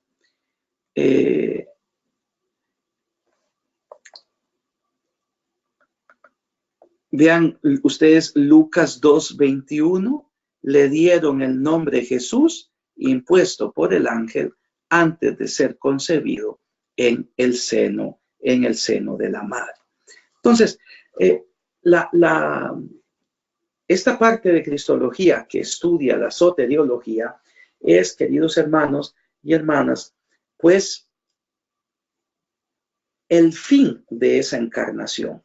Vean ustedes Lucas 2:21, le dieron el nombre Jesús, impuesto por el ángel antes de ser concebido en el seno de la madre. Entonces, esta parte de Cristología que estudia la soteriología es, queridos hermanos y hermanas, pues el fin de esa encarnación,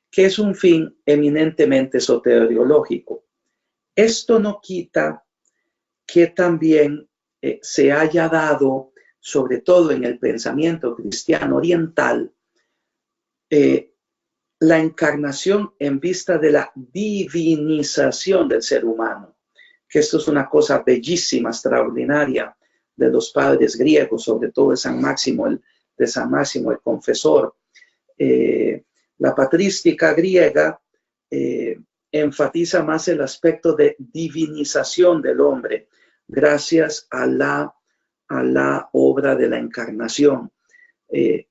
que es un fin eminentemente soteriológico. Esto no quita que también se haya dado, sobre todo en el pensamiento cristiano oriental, la encarnación en vista de la divinización del ser humano, que esto es una cosa bellísima, extraordinaria de los padres griegos, sobre todo de San Máximo el Confesor. La patrística griega enfatiza más el aspecto de divinización del hombre gracias a la obra de la encarnación,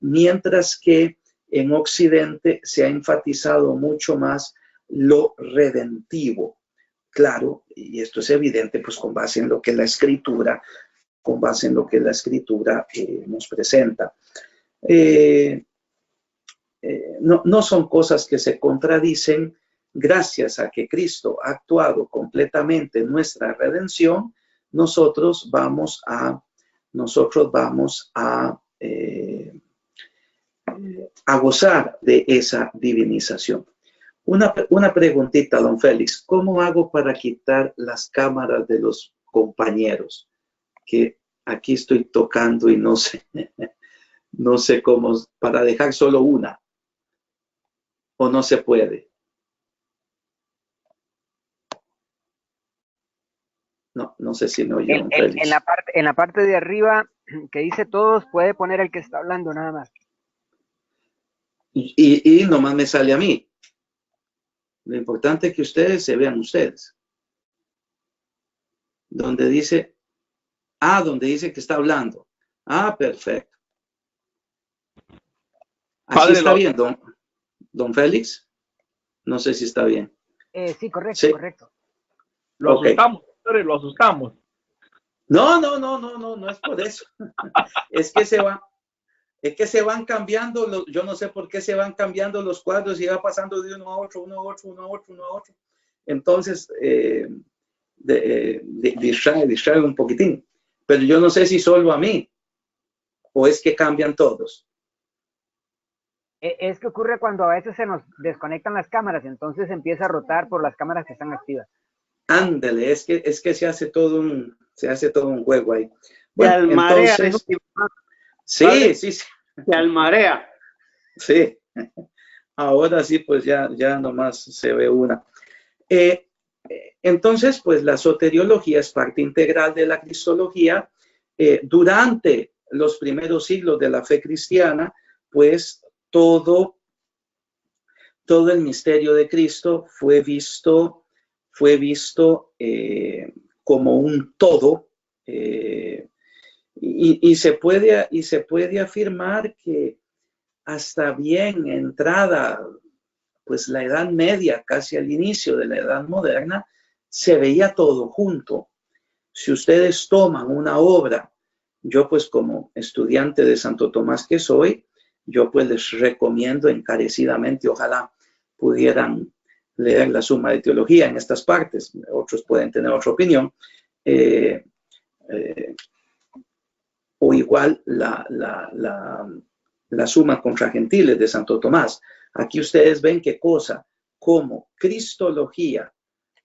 mientras que en Occidente se ha enfatizado mucho más lo redentivo. Claro, y esto es evidente pues con base en lo que la Escritura nos presenta. No son cosas que se contradicen. Gracias a que Cristo ha actuado completamente en nuestra redención, nosotros vamos a gozar de esa divinización. Una preguntita, don Félix, ¿cómo hago para quitar las cámaras de los compañeros? Que aquí estoy tocando y no sé cómo, para dejar solo una, o no se puede. No sé si me oye, don Félix. En la parte de arriba que dice todos, puede poner el que está hablando nada más. Y nomás me sale a mí. Lo importante es que ustedes se vean ustedes. Donde dice que está hablando. Perfecto. Así Padre, está bien, don Félix. No sé si está bien. Sí, correcto, Sí. correcto. Lo Ok. asustamos, padre, lo asustamos. No es por eso. Es que se van cambiando, yo no sé por qué se van cambiando los cuadros y va pasando de uno a otro. Entonces, distrae un poquitín. Pero yo no sé si solo a mí o es que cambian todos. Es que ocurre cuando a veces se nos desconectan las cámaras, entonces empieza a rotar por las cámaras que están activas. Ándele, es que se hace todo un juego ahí. Bueno, almarea, entonces, ¿vale? sí. Se almarea. Sí. Ahora sí, pues ya nomás se ve una. Entonces, pues la soteriología es parte integral de la cristología. Durante los primeros siglos de la fe cristiana, pues todo el misterio de Cristo fue visto como un todo, y se puede afirmar que hasta bien entrada pues la Edad Media, casi al inicio de la Edad Moderna, se veía todo junto. Si ustedes toman una obra, yo pues como estudiante de Santo Tomás que soy, yo pues les recomiendo encarecidamente, ojalá pudieran leer la Suma de Teología en estas partes. Otros pueden tener otra opinión. O igual la Suma contra Gentiles de Santo Tomás. Aquí ustedes ven qué cosa como cristología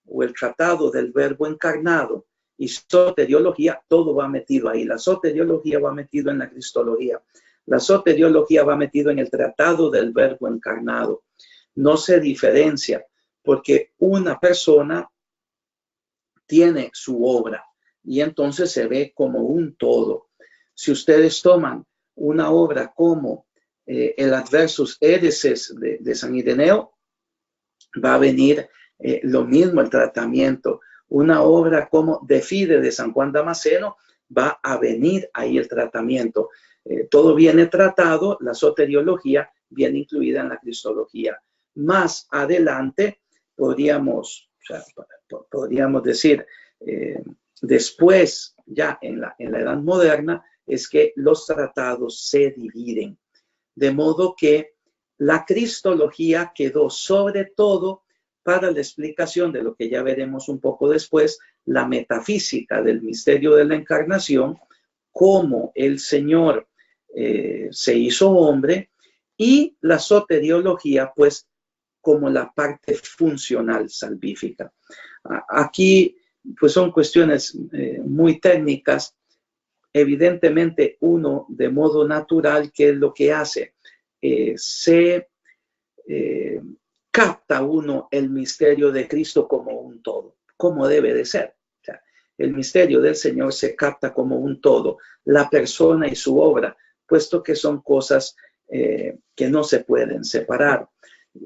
o el tratado del verbo encarnado y soteriología, todo va metido ahí. La soteriología va metido en la cristología. La soteriología va metido en el tratado del verbo encarnado. No se diferencia porque una persona tiene su obra y entonces se ve como un todo. Si ustedes toman una obra como el Adversus Ereses de San Ireneo, va a venir lo mismo el tratamiento. Una obra como De Fide de San Juan Damasceno, va a venir ahí el tratamiento. Todo viene tratado, la soteriología viene incluida en la cristología. Más adelante podríamos decir, después, ya en la Edad Moderna, es que los tratados se dividen. De modo que la cristología quedó sobre todo para la explicación de lo que ya veremos un poco después, la metafísica del misterio de la encarnación, cómo el Señor se hizo hombre, y la soteriología, pues, como la parte funcional salvífica. Aquí, pues, son cuestiones muy técnicas. Evidentemente, uno de modo natural, ¿qué es lo que hace? Capta uno el misterio de Cristo como un todo, como debe de ser. O sea, el misterio del Señor se capta como un todo, la persona y su obra, puesto que son cosas que no se pueden separar,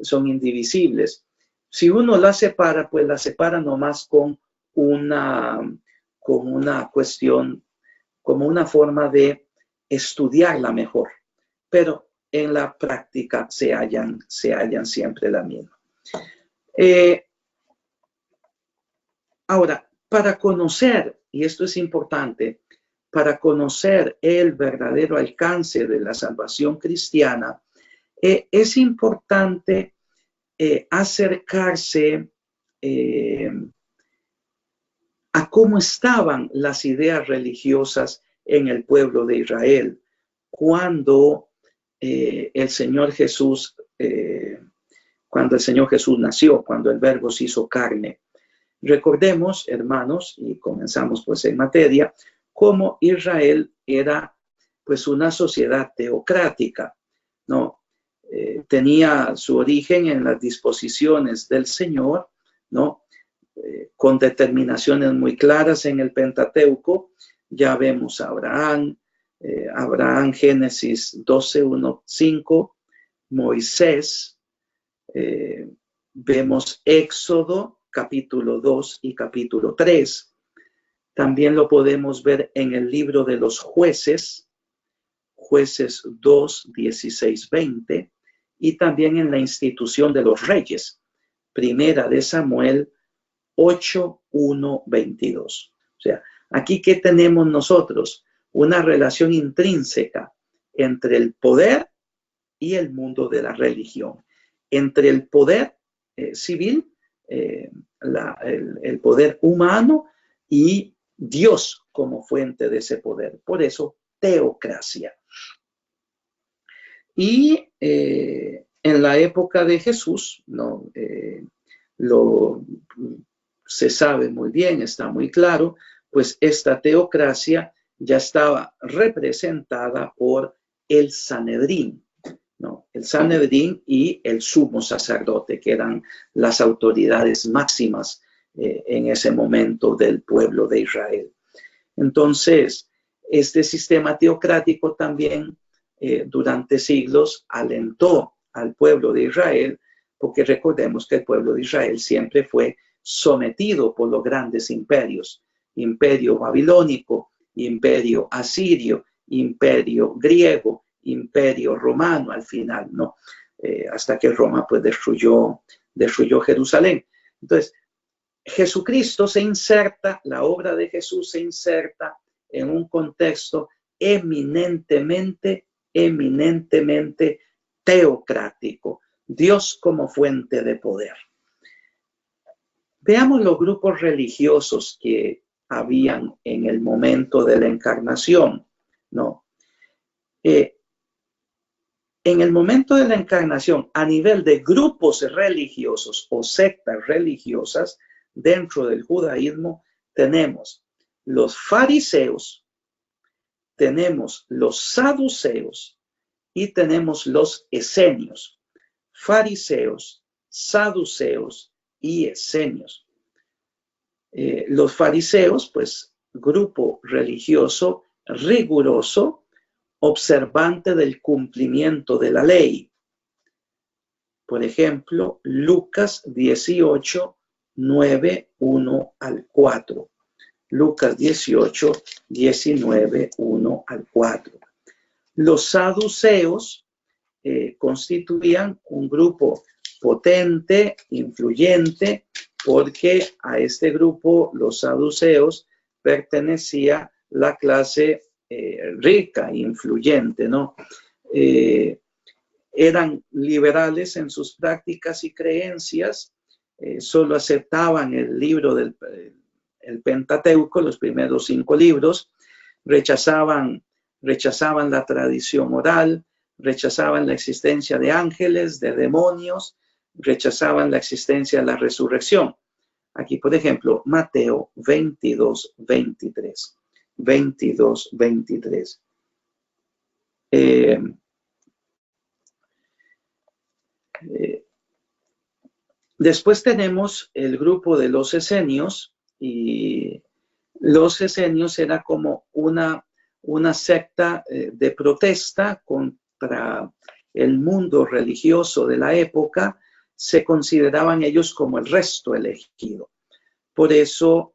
son indivisibles. Si uno la separa, pues la separa nomás con una cuestión, como una forma de estudiarla mejor, pero en la práctica se hallan siempre la misma. Ahora, para conocer, y esto es importante, para conocer el verdadero alcance de la salvación cristiana, es importante acercarse a cómo estaban las ideas religiosas en el pueblo de Israel cuando el Señor Jesús nació, cuando el Verbo se hizo carne. Recordemos, hermanos, y comenzamos pues en materia, cómo Israel era pues una sociedad teocrática, ¿no? Tenía su origen en las disposiciones del Señor, ¿no? con determinaciones muy claras en el Pentateuco. Ya vemos a Abraham, Génesis 12, 1, 5, Moisés, vemos Éxodo, capítulo 2 y capítulo 3. También lo podemos ver en el libro de los jueces, jueces 2, 16, 20, y también en la institución de los reyes, primera de Samuel 8, 1, 22. O sea, aquí ¿qué tenemos nosotros? Una relación intrínseca entre el poder y el mundo de la religión, entre el poder civil, el poder humano y Dios como fuente de ese poder. Por eso, teocracia. Y en la época de Jesús, ¿no? Se sabe muy bien, está muy claro, pues esta teocracia ya estaba representada por el Sanedrín, ¿no? El Sanedrín y el sumo sacerdote, que eran las autoridades máximas en ese momento del pueblo de Israel. Entonces, este sistema teocrático también durante siglos alentó al pueblo de Israel, porque recordemos que el pueblo de Israel siempre fue sometido por los grandes imperios, imperio babilónico, imperio asirio, imperio griego, imperio romano al final, ¿no? Hasta que Roma pues destruyó Jerusalén. Entonces, Jesucristo se inserta, la obra de Jesús se inserta en un contexto eminentemente teocrático, Dios como fuente de poder. Veamos los grupos religiosos que habían en el momento de la encarnación, ¿no? En el momento de la encarnación, a nivel de grupos religiosos o sectas religiosas dentro del judaísmo, tenemos los fariseos, tenemos los saduceos y tenemos los esenios. Fariseos, saduceos y esenios. Los fariseos, pues, grupo religioso riguroso, observante del cumplimiento de la ley. Por ejemplo, Lucas 18, 9, 1 al 4. Lucas 18, 19, 1 al 4. Los saduceos constituían un grupo potente, influyente, porque a este grupo, los saduceos, pertenecía la clase rica, influyente, ¿no? Eran liberales en sus prácticas y creencias, solo aceptaban el libro del Pentateuco, los primeros 5 libros, rechazaban la tradición oral, rechazaban la existencia de ángeles, de demonios, rechazaban la existencia de la resurrección. Aquí, por ejemplo, Mateo 22, 23. 22, 23. Después tenemos el grupo de los esenios, y los esenios era como una secta de protesta contra el mundo religioso de la época. Se consideraban ellos como el resto elegido. Por eso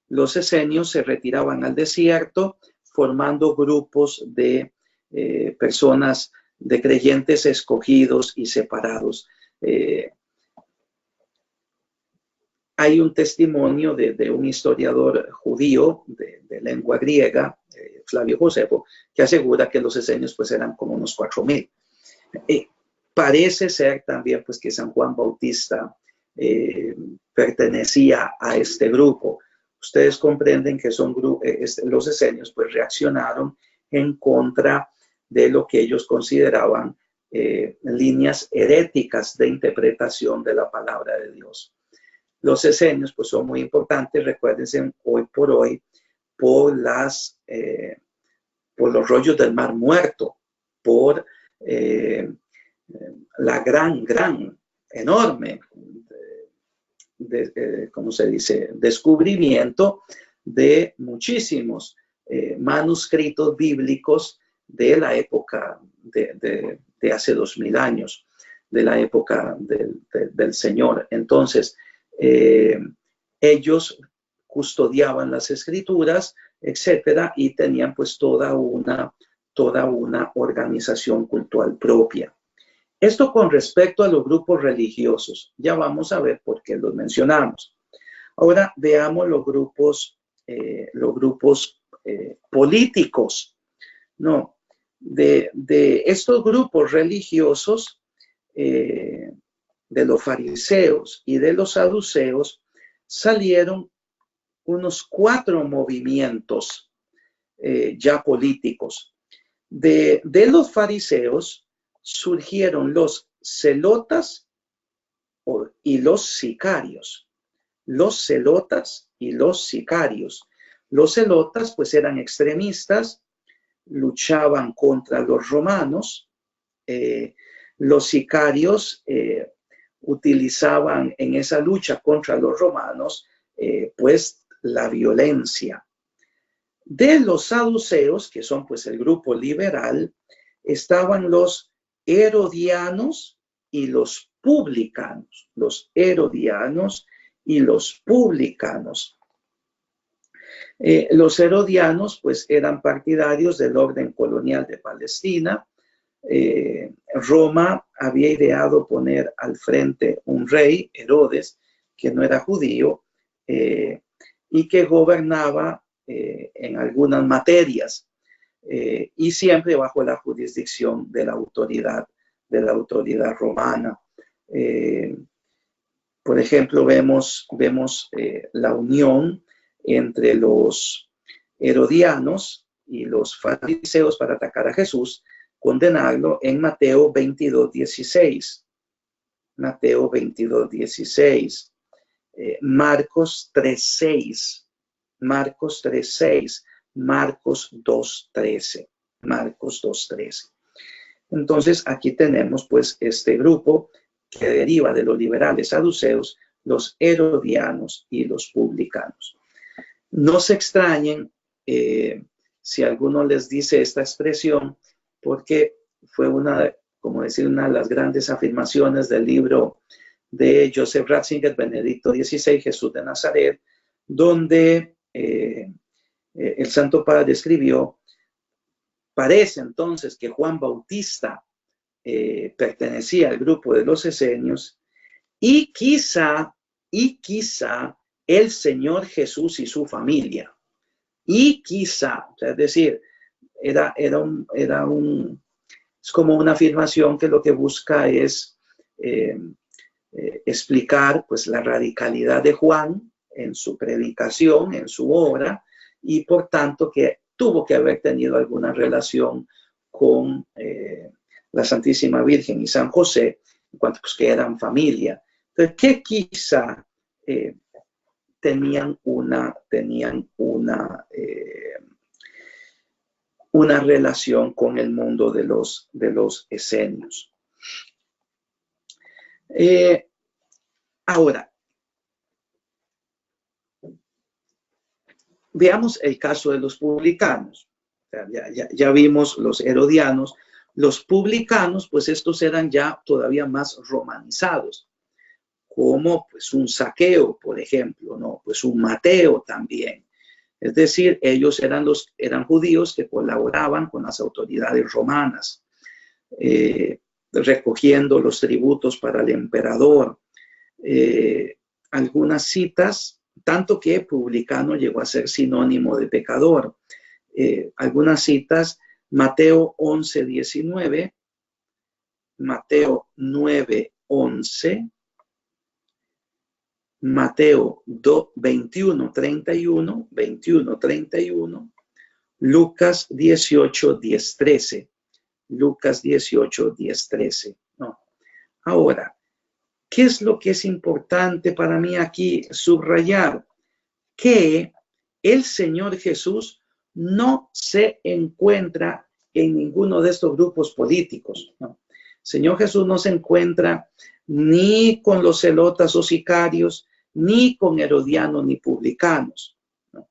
los esenios se retiraban al desierto, formando grupos de personas, de creyentes escogidos y separados. Hay un testimonio de un historiador judío de lengua griega, Flavio Josefo, que asegura que los esenios pues eran como unos 4,000. Parece ser también pues que San Juan Bautista pertenecía a este grupo. Ustedes comprenden que los esenios pues reaccionaron en contra de lo que ellos consideraban líneas heréticas de interpretación de la palabra de Dios. Los esenios pues son muy importantes, recuérdense, hoy por hoy, por los rollos del Mar Muerto, por la enorme ¿cómo se dice?, descubrimiento de muchísimos manuscritos bíblicos de la época de hace 2000 años, de la época del Señor. Entonces, ellos custodiaban las escrituras, etcétera, y tenían pues toda una organización cultural propia. Esto con respecto a los grupos religiosos. Ya vamos a ver por qué los mencionamos. Ahora veamos los grupos políticos. No, de estos grupos religiosos, de los fariseos y de los saduceos, salieron unos 4 movimientos ya políticos. De los fariseos surgieron los celotas y los sicarios. Los celotas y los sicarios. Los celotas pues eran extremistas, luchaban contra los romanos. Los sicarios utilizaban en esa lucha contra los romanos pues la violencia. De los saduceos, que son pues el grupo liberal, estaban los herodianos y los publicanos. Los herodianos y los publicanos. Los herodianos pues eran partidarios del orden colonial de Palestina. Roma había ideado poner al frente un rey, Herodes, que no era judío, y que gobernaba en algunas materias, y siempre bajo la jurisdicción de la autoridad romana. Por ejemplo, vemos la unión entre los herodianos y los fariseos para atacar a Jesús, condenarlo en Mateo 22:16. Mateo 22:16. Marcos 3:6. Marcos 3:6. Marcos 2:13. Marcos 2:13. Entonces, aquí tenemos pues este grupo que deriva de los liberales saduceos, los herodianos y los publicanos. No se extrañen si alguno les dice esta expresión, porque fue una de las grandes afirmaciones del libro de Joseph Ratzinger, Benedicto XVI, Jesús de Nazaret, donde el Santo Padre escribió: parece entonces que Juan Bautista pertenecía al grupo de los esenios, y quizá el Señor Jesús y su familia. Y quizá, o sea, es decir, es como una afirmación que lo que busca es explicar pues la radicalidad de Juan en su predicación, en su obra, y por tanto que tuvo que haber tenido alguna relación con la Santísima Virgen y San José, en cuanto pues que eran familia. Entonces, que quizá tenían una relación con el mundo de los esenios. Ahora, veamos el caso de los publicanos. O sea, ya vimos los herodianos. Los publicanos, pues estos eran ya todavía más romanizados, como pues un Zaqueo, por ejemplo, ¿no? Pues un Mateo también. Es decir, ellos eran judíos que colaboraban con las autoridades romanas, recogiendo los tributos para el emperador. Algunas citas, tanto que publicano llegó a ser sinónimo de pecador. Algunas citas: Mateo 11:19, Mateo 9:11, Mateo 21:31, Lucas 18:10-13, Lucas 18:10-13. No. Ahora, ¿qué es lo que es importante para mí aquí subrayar? Que el Señor Jesús no se encuentra en ninguno de estos grupos políticos, ¿no? El Señor Jesús no se encuentra ni con los celotas o sicarios, ni con herodianos ni publicanos. ¿No?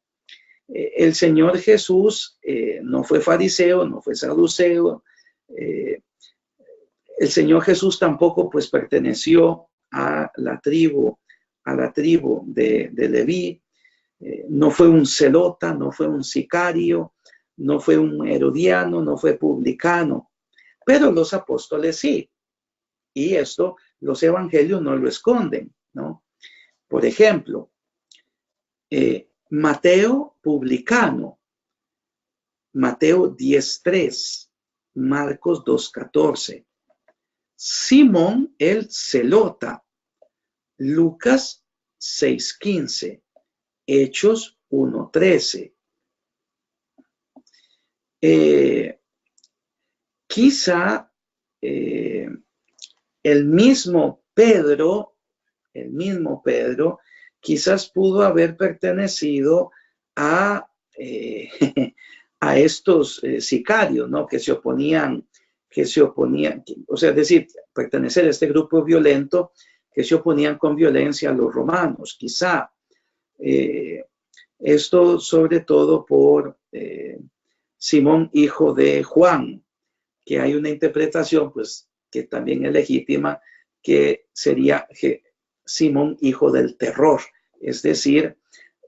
El Señor Jesús no fue fariseo, no fue saduceo. El Señor Jesús tampoco pues perteneció a la tribu de Leví. No fue un celota, no fue un sicario, no fue un herodiano, no fue publicano, pero los apóstoles sí. Y esto los evangelios no lo esconden, ¿no? Por ejemplo, Mateo publicano, Mateo 10:3, Marcos 2:14, Simón el celota, Lucas 6:15, Hechos 1:13. Quizá el mismo Pedro, quizás pudo haber pertenecido a estos sicarios, ¿no? Que se oponían, o sea, es decir, pertenecer a este grupo violento que se oponían con violencia a los romanos, quizá. Esto sobre todo por Simón, hijo de Juan, que hay una interpretación, pues, que también es legítima, que sería Simón, hijo del terror, es decir,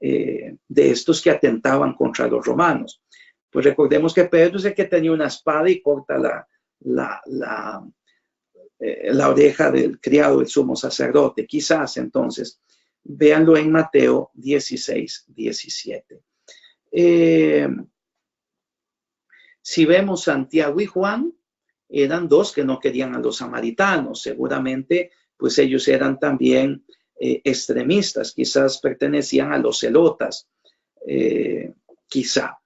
de estos que atentaban contra los romanos. Pues recordemos que Pedro es el que tenía una espada y corta la oreja del criado del sumo sacerdote. Quizás entonces, véanlo en Mateo 16:17. Si vemos Santiago y Juan, eran dos que no querían a los samaritanos. Seguramente, pues ellos eran también extremistas, quizás pertenecían a los celotas, quizá.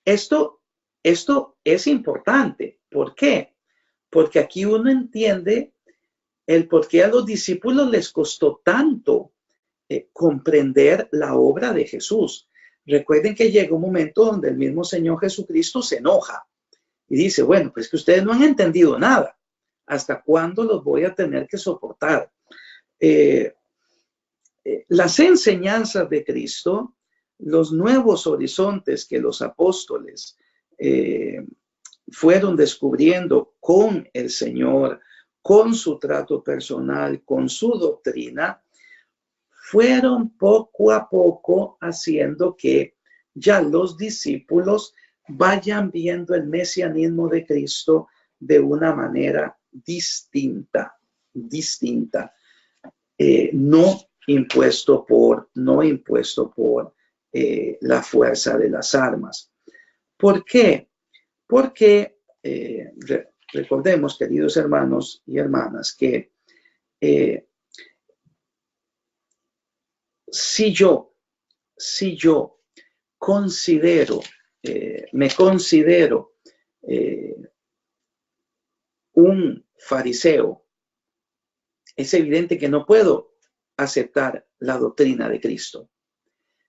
Esto es importante. ¿Por qué? Porque aquí uno entiende el por qué a los discípulos les costó tanto comprender la obra de Jesús. Recuerden que llega un momento donde el mismo Señor Jesucristo se enoja y dice, bueno, pues que ustedes no han entendido nada. ¿Hasta cuándo los voy a tener que soportar? Las enseñanzas de Cristo, los nuevos horizontes que los apóstoles fueron descubriendo con el Señor, con su trato personal, con su doctrina, fueron poco a poco haciendo que ya los discípulos vayan viendo el mesianismo de Cristo de una manera distinta, no impuesto por la fuerza de las armas. ¿Por qué? Porque recordemos, queridos hermanos y hermanas, que si yo me considero un fariseo, es evidente que no puedo aceptar la doctrina de Cristo.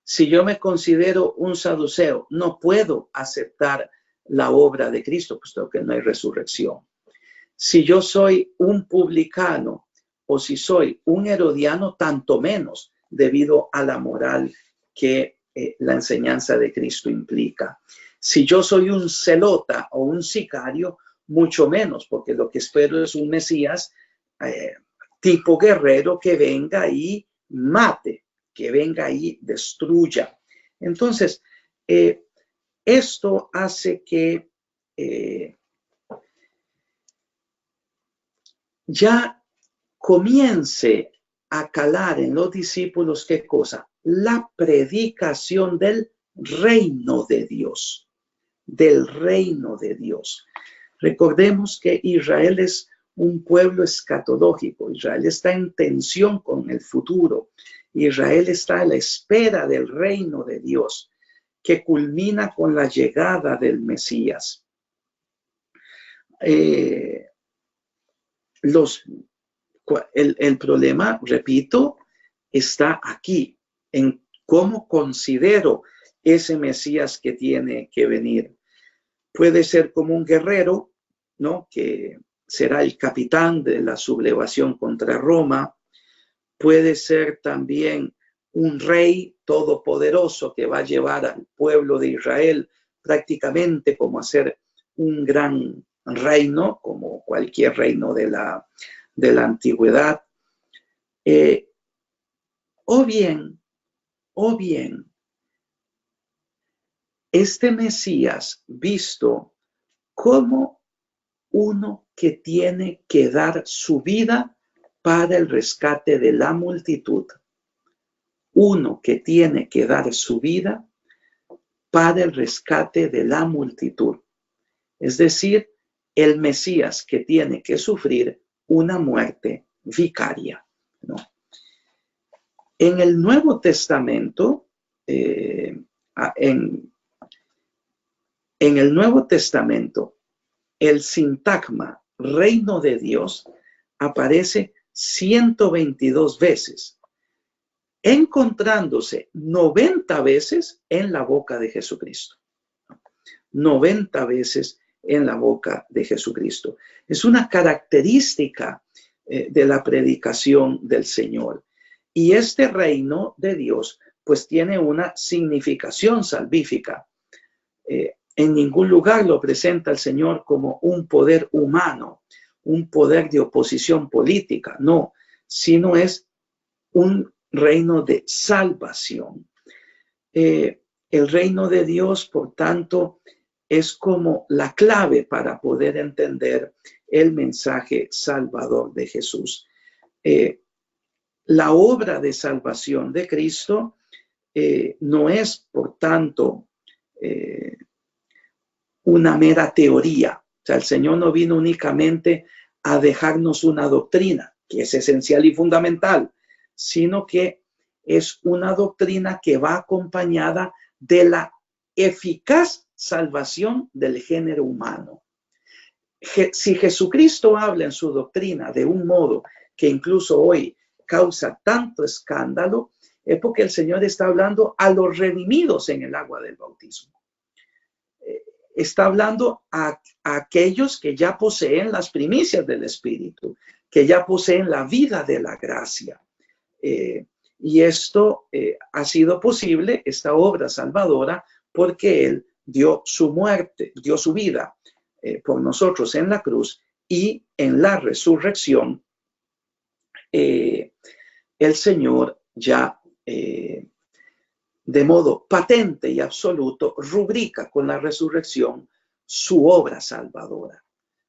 Si yo me considero un saduceo, no puedo aceptar la obra de Cristo, puesto que no hay resurrección. Si yo soy un publicano o si soy un herodiano, tanto menos, debido a la moral que la enseñanza de Cristo implica. Si yo soy un celota o un sicario, mucho menos, porque lo que espero es un Mesías tipo guerrero que venga y mate, que venga y destruya. Entonces, esto hace que ya comience a calar en los discípulos, ¿qué cosa? La predicación del reino de Dios, Recordemos que Israel es un pueblo escatológico. Israel está en tensión con el futuro. Israel está a la espera del reino de Dios, que culmina con la llegada del Mesías. El problema, repito, está aquí, en cómo considero ese Mesías que tiene que venir. Puede ser como un guerrero, ¿no? Que será el capitán de la sublevación contra Roma. puede ser también un rey todopoderoso que va a llevar al pueblo de Israel prácticamente como a ser un gran reino, como cualquier reino de la antigüedad. O bien, este Mesías visto como uno que tiene que dar su vida para el rescate de la multitud. Uno que tiene que dar su vida para el rescate de la multitud. Es decir, el Mesías que tiene que sufrir una muerte vicaria, ¿no? En el Nuevo Testamento, en el Nuevo Testamento, el sintagma reino de Dios aparece 122 veces, encontrándose 90 veces en la boca de Jesucristo. 90 veces en la boca de Jesucristo. Es una característica de la predicación del Señor. Y este reino de Dios, pues tiene una significación salvífica. En ningún lugar lo presenta el Señor como un poder humano, un poder de oposición política, no, sino es un reino de salvación. El reino de Dios, por tanto, es como la clave para poder entender el mensaje salvador de Jesús. La obra de salvación de Cristo no es, por tanto, una mera teoría. O sea, el Señor no vino únicamente a dejarnos una doctrina, que es esencial y fundamental, sino que es una doctrina que va acompañada de la eficaz salvación del género humano. Si Jesucristo habla en su doctrina de un modo que incluso hoy causa tanto escándalo, es porque el Señor está hablando a los redimidos en el agua del bautismo. Está hablando a aquellos que ya poseen las primicias del Espíritu, que ya poseen la vida de la gracia. Y esto ha sido posible, esta obra salvadora, porque Él dio su muerte, dio su vida por nosotros en la cruz, y en la resurrección el Señor ya de modo patente y absoluto rubrica con la resurrección su obra salvadora,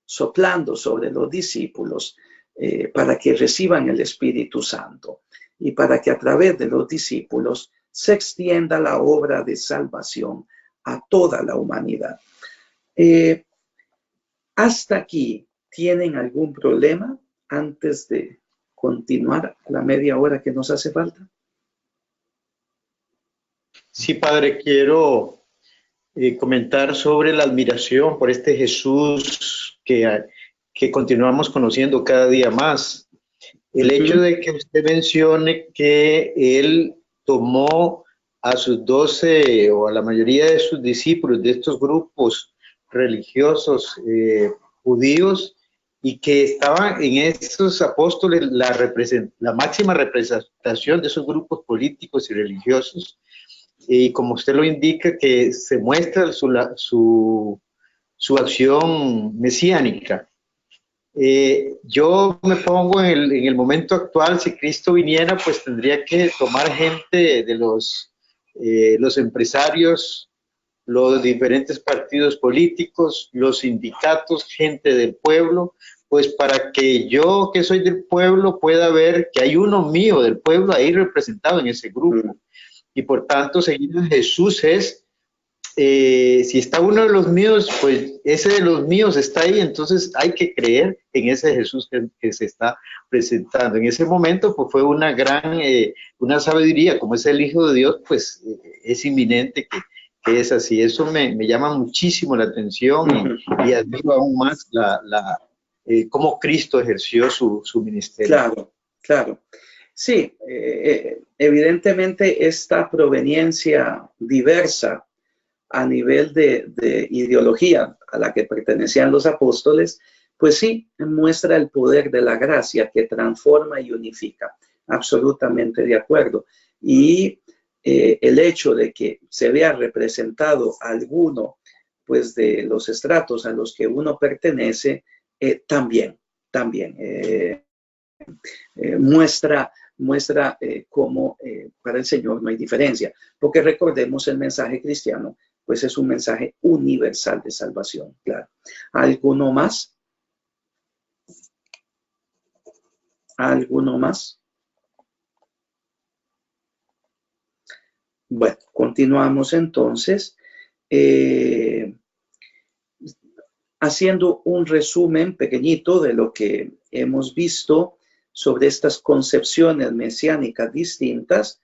soplando sobre los discípulos para que reciban el Espíritu Santo y para que a través de los discípulos se extienda la obra de salvación a toda la humanidad. Hasta aquí, ¿tienen algún problema antes de continuar la media hora que nos hace falta? Sí, padre, quiero comentar sobre la admiración por este Jesús que continuamos conociendo cada día más. El hecho de que usted mencione que Él tomó a sus 12 o a la mayoría de sus discípulos de estos grupos religiosos judíos, y que estaban en estos apóstoles la máxima representación de esos grupos políticos y religiosos, y como usted lo indica, que se muestra su acción mesiánica. Yo me pongo en el momento actual, si Cristo viniera, pues tendría que tomar gente de los empresarios, los diferentes partidos políticos, los sindicatos, gente del pueblo, pues para que yo, que soy del pueblo, pueda ver que hay uno mío del pueblo ahí representado en ese grupo. Y por tanto, seguir a Jesús es, si está uno de los míos, pues ese de los míos está ahí, entonces hay que creer en ese Jesús que se está presentando. En ese momento, pues fue una gran, una sabiduría, como es el Hijo de Dios, pues es inminente que es así. Eso me llama muchísimo la atención y admiro aún más cómo Cristo ejerció su ministerio. Claro, claro. Sí, evidentemente esta proveniencia diversa a nivel de ideología a la que pertenecían los apóstoles, pues sí, muestra el poder de la gracia que transforma y unifica. absolutamente de acuerdo. Y el hecho de que se vea representado alguno, pues, de los estratos a los que uno pertenece, también muestra cómo para el Señor no hay diferencia, porque recordemos el mensaje cristiano, pues es un mensaje universal de salvación, claro. ¿Alguno más? ¿Alguno más? Bueno, continuamos entonces. Haciendo un resumen pequeñito de lo que hemos visto sobre estas concepciones mesiánicas distintas,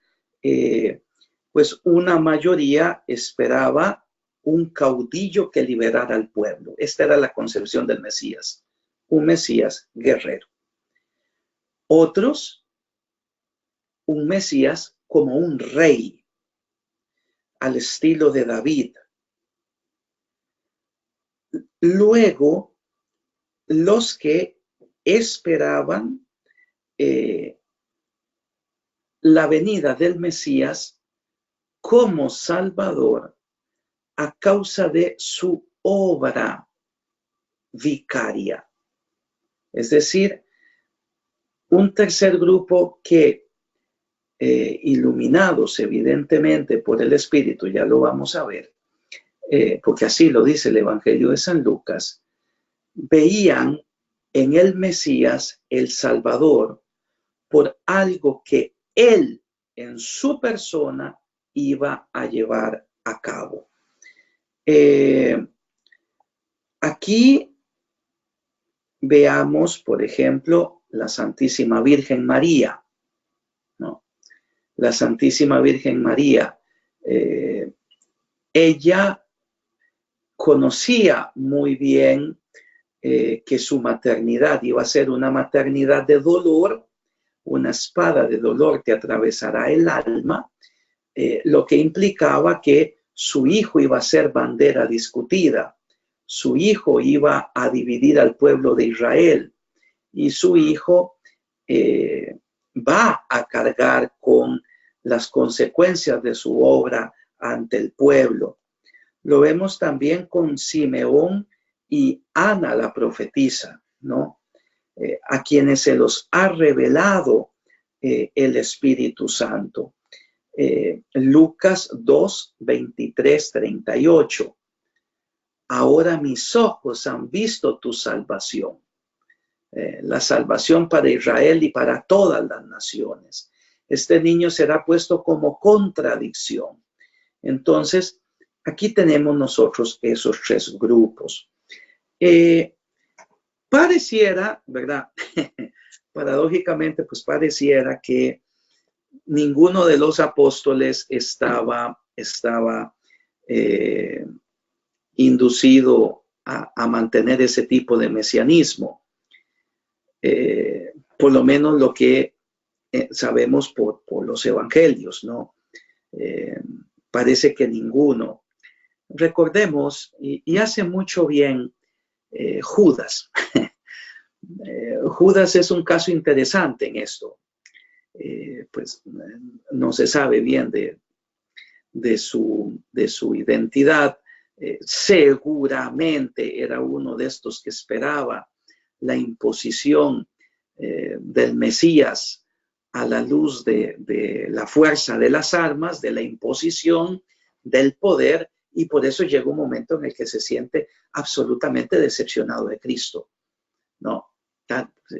pues una mayoría esperaba un caudillo que liberara al pueblo. Esta era la concepción del Mesías, un Mesías guerrero. Otros, un Mesías como un rey, al estilo de David. Luego, los que esperaban la venida del Mesías como Salvador a causa de su obra vicaria. Es decir, un tercer grupo que, iluminados evidentemente por el Espíritu, ya lo vamos a ver, porque así lo dice el Evangelio de San Lucas, veían en el Mesías el Salvador por algo que él en su persona iba a llevar a cabo. Aquí veamos, por ejemplo, la Santísima Virgen María, ¿no? La Santísima Virgen María, ella conocía muy bien que su maternidad iba a ser una maternidad de dolor, una espada de dolor que atravesará el alma, lo que implicaba que su hijo iba a ser bandera discutida, su hijo iba a dividir al pueblo de Israel y su hijo va a cargar con las consecuencias de su obra ante el pueblo. Lo vemos también con Simeón y Ana la profetisa, ¿no? A quienes se los ha revelado el Espíritu Santo. Lucas 2, 23, 38. Ahora mis ojos han visto tu salvación. La salvación para Israel y para todas las naciones. Este niño será puesto como contradicción. Entonces, aquí tenemos nosotros esos tres grupos. Pareciera, ¿verdad? Paradójicamente, pues pareciera que ninguno de los apóstoles estaba inducido a mantener ese tipo de mesianismo. Por lo menos lo que sabemos por los evangelios, ¿no? Parece que ninguno. Recordemos, y hace mucho bien Judas. Judas es un caso interesante en esto. Pues no se sabe bien de su identidad. Seguramente era uno de estos que esperaba la imposición del Mesías a la luz de la fuerza de las armas, de la imposición del poder, y por eso llega un momento en el que se siente absolutamente decepcionado de Cristo, ¿no?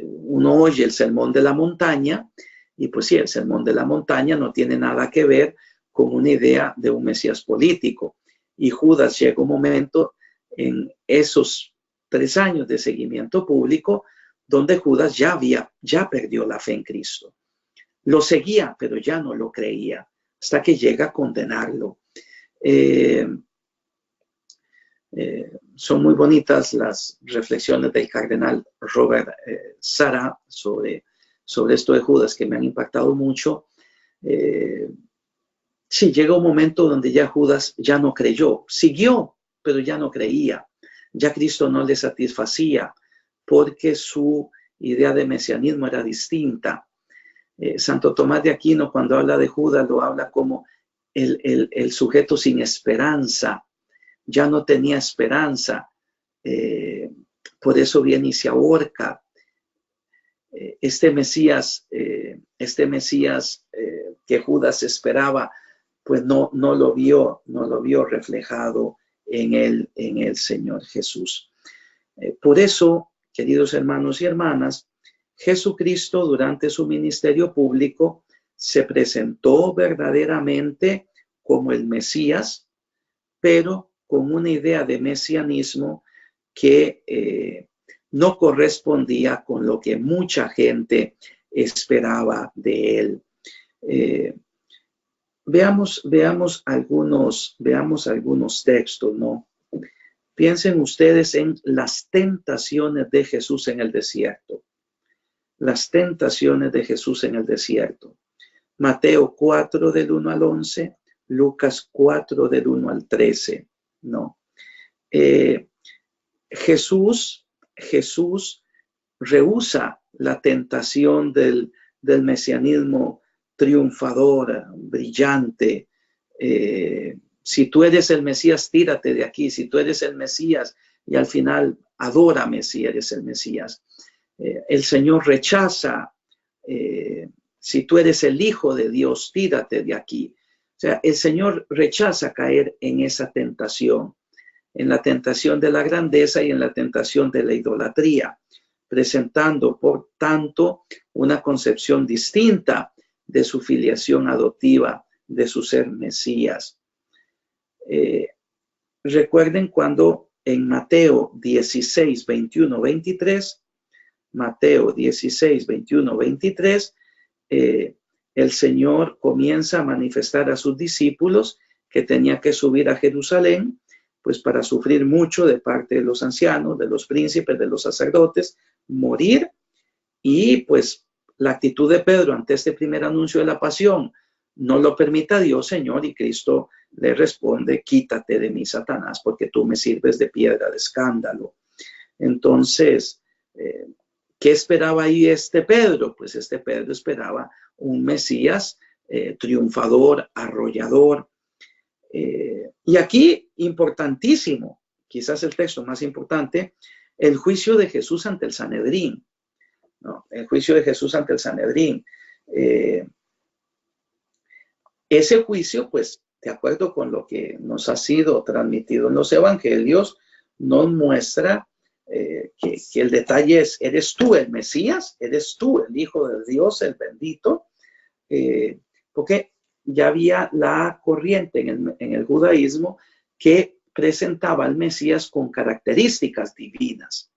Uno oye el sermón de la montaña, y pues sí, el sermón de la montaña no tiene nada que ver con una idea de un Mesías político. Y Judas llega un momento en esos 3 años de seguimiento público donde Judas ya perdió la fe en Cristo. Lo seguía, pero ya no lo creía, hasta que llega a condenarlo. Son muy bonitas las reflexiones del cardenal Robert Sarah sobre esto de Judas, que me han impactado mucho. Sí, llega un momento donde ya Judas ya no creyó, siguió, pero ya no creía. Ya Cristo no le satisfacía porque su idea de mesianismo era distinta. Santo Tomás de Aquino, cuando habla de Judas, lo habla como el sujeto sin esperanza. Ya no tenía esperanza. Por eso viene y se ahorca. Este Mesías que Judas esperaba, pues no lo vio reflejado en el Señor Jesús. Por eso, queridos hermanos y hermanas, Jesucristo durante su ministerio público se presentó verdaderamente como el Mesías, pero con una idea de mesianismo que no correspondía con lo que mucha gente esperaba de él. Veamos algunos textos, ¿no? Piensen ustedes en las tentaciones de Jesús en el desierto. Las tentaciones de Jesús en el desierto. Mateo 4 del 1 al 11, Lucas 4 del 1 al 13, ¿no? Jesús rehúsa la tentación del mesianismo triunfador, brillante. Si tú eres el Mesías, tírate de aquí. Si tú eres el Mesías, y al final adórame si eres el Mesías. El Señor rechaza, si tú eres el Hijo de Dios, tírate de aquí. O sea, el Señor rechaza caer en esa tentación, en la tentación de la grandeza y en la tentación de la idolatría, presentando, por tanto, una concepción distinta de su filiación adoptiva, de su ser Mesías. Recuerden cuando en Mateo 16, 21, 23, Mateo 16, 21, 23, el Señor comienza a manifestar a sus discípulos que tenía que subir a Jerusalén, pues para sufrir mucho de parte de los ancianos, de los príncipes, de los sacerdotes, morir. Y pues la actitud de Pedro ante este primer anuncio de la pasión: no lo permita Dios, Señor. Y Cristo le responde: quítate de mí, Satanás, porque tú me sirves de piedra de escándalo. Entonces, ¿qué esperaba ahí este Pedro? Pues este Pedro esperaba un Mesías triunfador, arrollador. Y aquí, importantísimo, quizás el texto más importante, el juicio de Jesús ante el Sanedrín, ¿no? El juicio de Jesús ante el Sanedrín. Ese juicio, pues, de acuerdo con lo que nos ha sido transmitido en los evangelios, nos muestra que el detalle es: ¿eres tú el Mesías? ¿Eres tú el Hijo de Dios, el bendito? Porque ya había la corriente en el judaísmo que presentaba al Mesías con características divinas.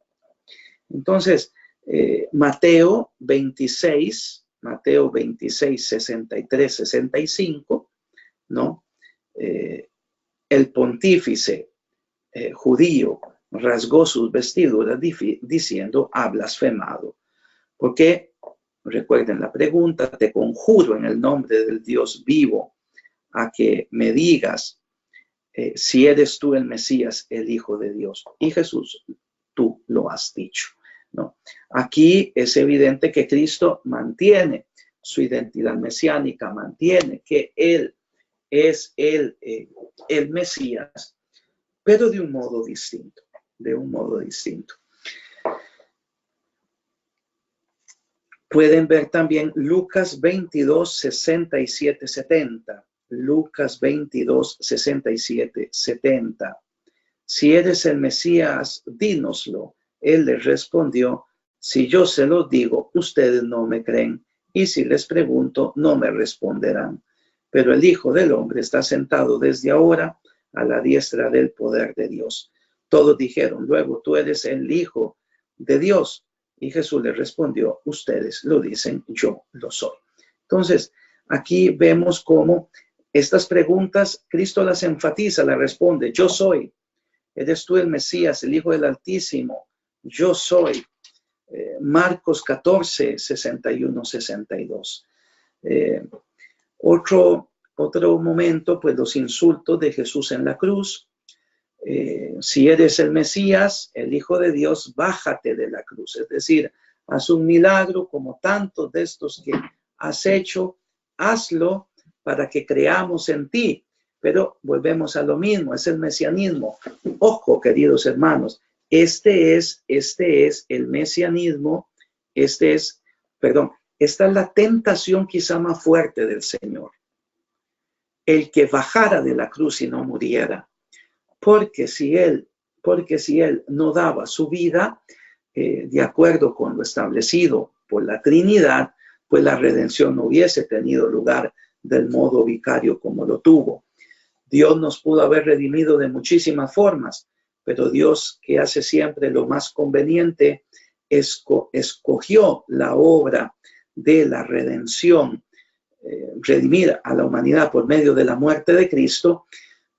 Entonces, Mateo 26, 63, 65, ¿no? El pontífice judío rasgó sus vestiduras diciendo: ha blasfemado. Porque, recuerden la pregunta: te conjuro en el nombre del Dios vivo a que me digas si eres tú el Mesías, el Hijo de Dios. Y Jesús: tú lo has dicho, ¿no? Aquí es evidente que Cristo mantiene su identidad mesiánica, mantiene que Él es el Mesías, pero de un modo distinto, Pueden ver también Lucas 22, 67, 70. Lucas 22, 67, 70. Si eres el Mesías, dínoslo. Él les respondió: si yo se lo digo, ustedes no me creen, y si les pregunto, no me responderán. Pero el Hijo del Hombre está sentado desde ahora a la diestra del poder de Dios. Todos dijeron luego: tú eres el Hijo de Dios. Y Jesús les respondió: ustedes lo dicen, yo lo soy. Entonces, aquí vemos cómo estas preguntas Cristo las enfatiza, las responde: yo soy. ¿Eres tú el Mesías, el Hijo del Altísimo? Yo soy. Marcos 14, 61, 62. Otro momento, pues los insultos de Jesús en la cruz. Si eres el Mesías, el Hijo de Dios, bájate de la cruz. Es decir, haz un milagro como tantos de estos que has hecho, hazlo para que creamos en ti. Pero volvemos a lo mismo, es el mesianismo. Ojo, queridos hermanos, este es el mesianismo, esta es la tentación quizá más fuerte del Señor. El que bajara de la cruz y no muriera. Porque si él no daba su vida, de acuerdo con lo establecido por la Trinidad, pues la redención no hubiese tenido lugar del modo vicario como lo tuvo. Dios nos pudo haber redimido de muchísimas formas, pero Dios, que hace siempre lo más conveniente, escogió la obra de la redención, redimir a la humanidad por medio de la muerte de Cristo,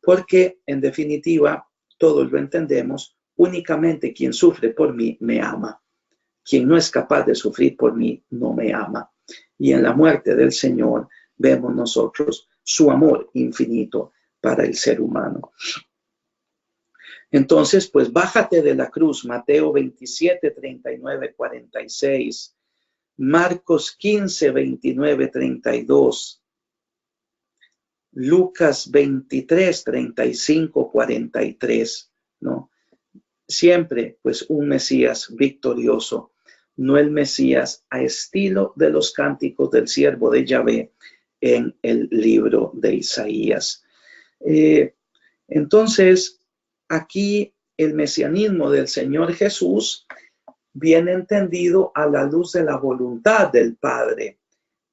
porque en definitiva, todos lo entendemos, únicamente quien sufre por mí me ama. Quien no es capaz de sufrir por mí no me ama. Y en la muerte del Señor vemos nosotros su amor infinito para el ser humano. Entonces, pues bájate de la cruz, Mateo 27, 39, 46, Marcos 15, 29, 32, Lucas 23, 35, 43, ¿no? Siempre, pues, un Mesías victorioso, no el Mesías a estilo de los cánticos del siervo de Yahvé en el libro de Isaías. Entonces, aquí el mesianismo del Señor Jesús viene entendido a la luz de la voluntad del Padre.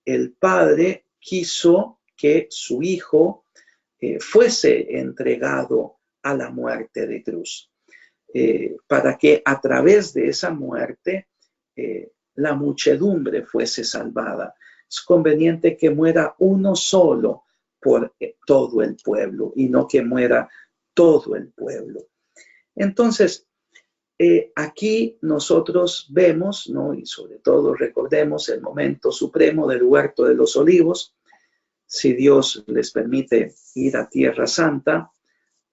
El Padre quiso que su Hijo fuese entregado a la muerte de cruz, para que a través de esa muerte la muchedumbre fuese salvada. Es conveniente que muera uno solo por todo el pueblo y no que muera todo el pueblo. Entonces, aquí nosotros vemos, ¿no? Y sobre todo recordemos el momento supremo del huerto de los olivos. Si Dios les permite ir a Tierra Santa,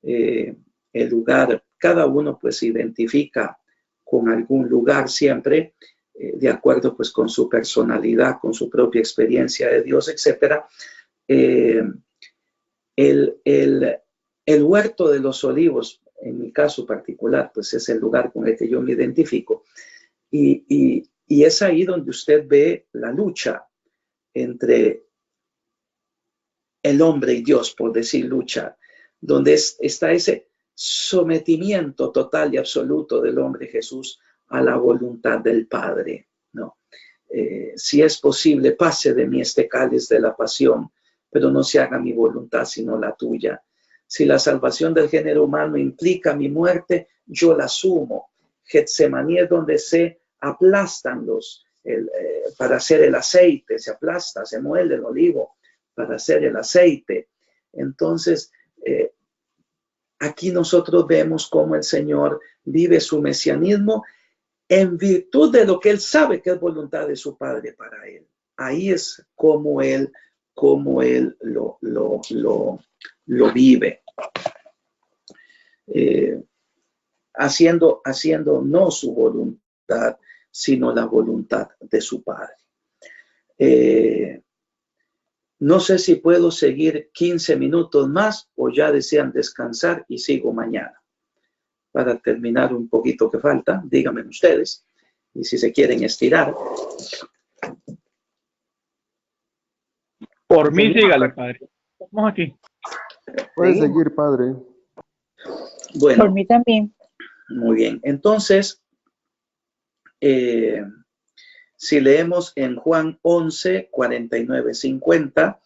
el lugar, cada uno pues se identifica con algún lugar siempre, de acuerdo pues con su personalidad, con su propia experiencia de Dios, etcétera. El huerto de los olivos, en mi caso particular, pues es el lugar con el que yo me identifico. Y es ahí donde usted ve la lucha entre el hombre y Dios, por decir lucha, donde está ese sometimiento total y absoluto del hombre Jesús a la voluntad del Padre, ¿no? Si es posible, pase de mí este cáliz de la pasión, pero no se haga mi voluntad sino la tuya. Si la salvación del género humano implica mi muerte, yo la asumo. Getsemaní es donde se aplastan para hacer el aceite, se aplasta, se muele el olivo para hacer el aceite. Entonces, aquí nosotros vemos cómo el Señor vive su mesianismo en virtud de lo que Él sabe que es voluntad de su Padre para Él. Ahí es como Él lo vive. Haciendo no su voluntad, sino la voluntad de su Padre. No sé si puedo seguir 15 minutos más o ya desean descansar y sigo mañana. Para terminar un poquito que falta, díganme ustedes. Y si se quieren estirar. Por mí, sígale, padre. Estamos aquí. Puede seguir, padre. Bueno. Por mí también. Muy bien. Entonces, si leemos en Juan 11, 49, 50,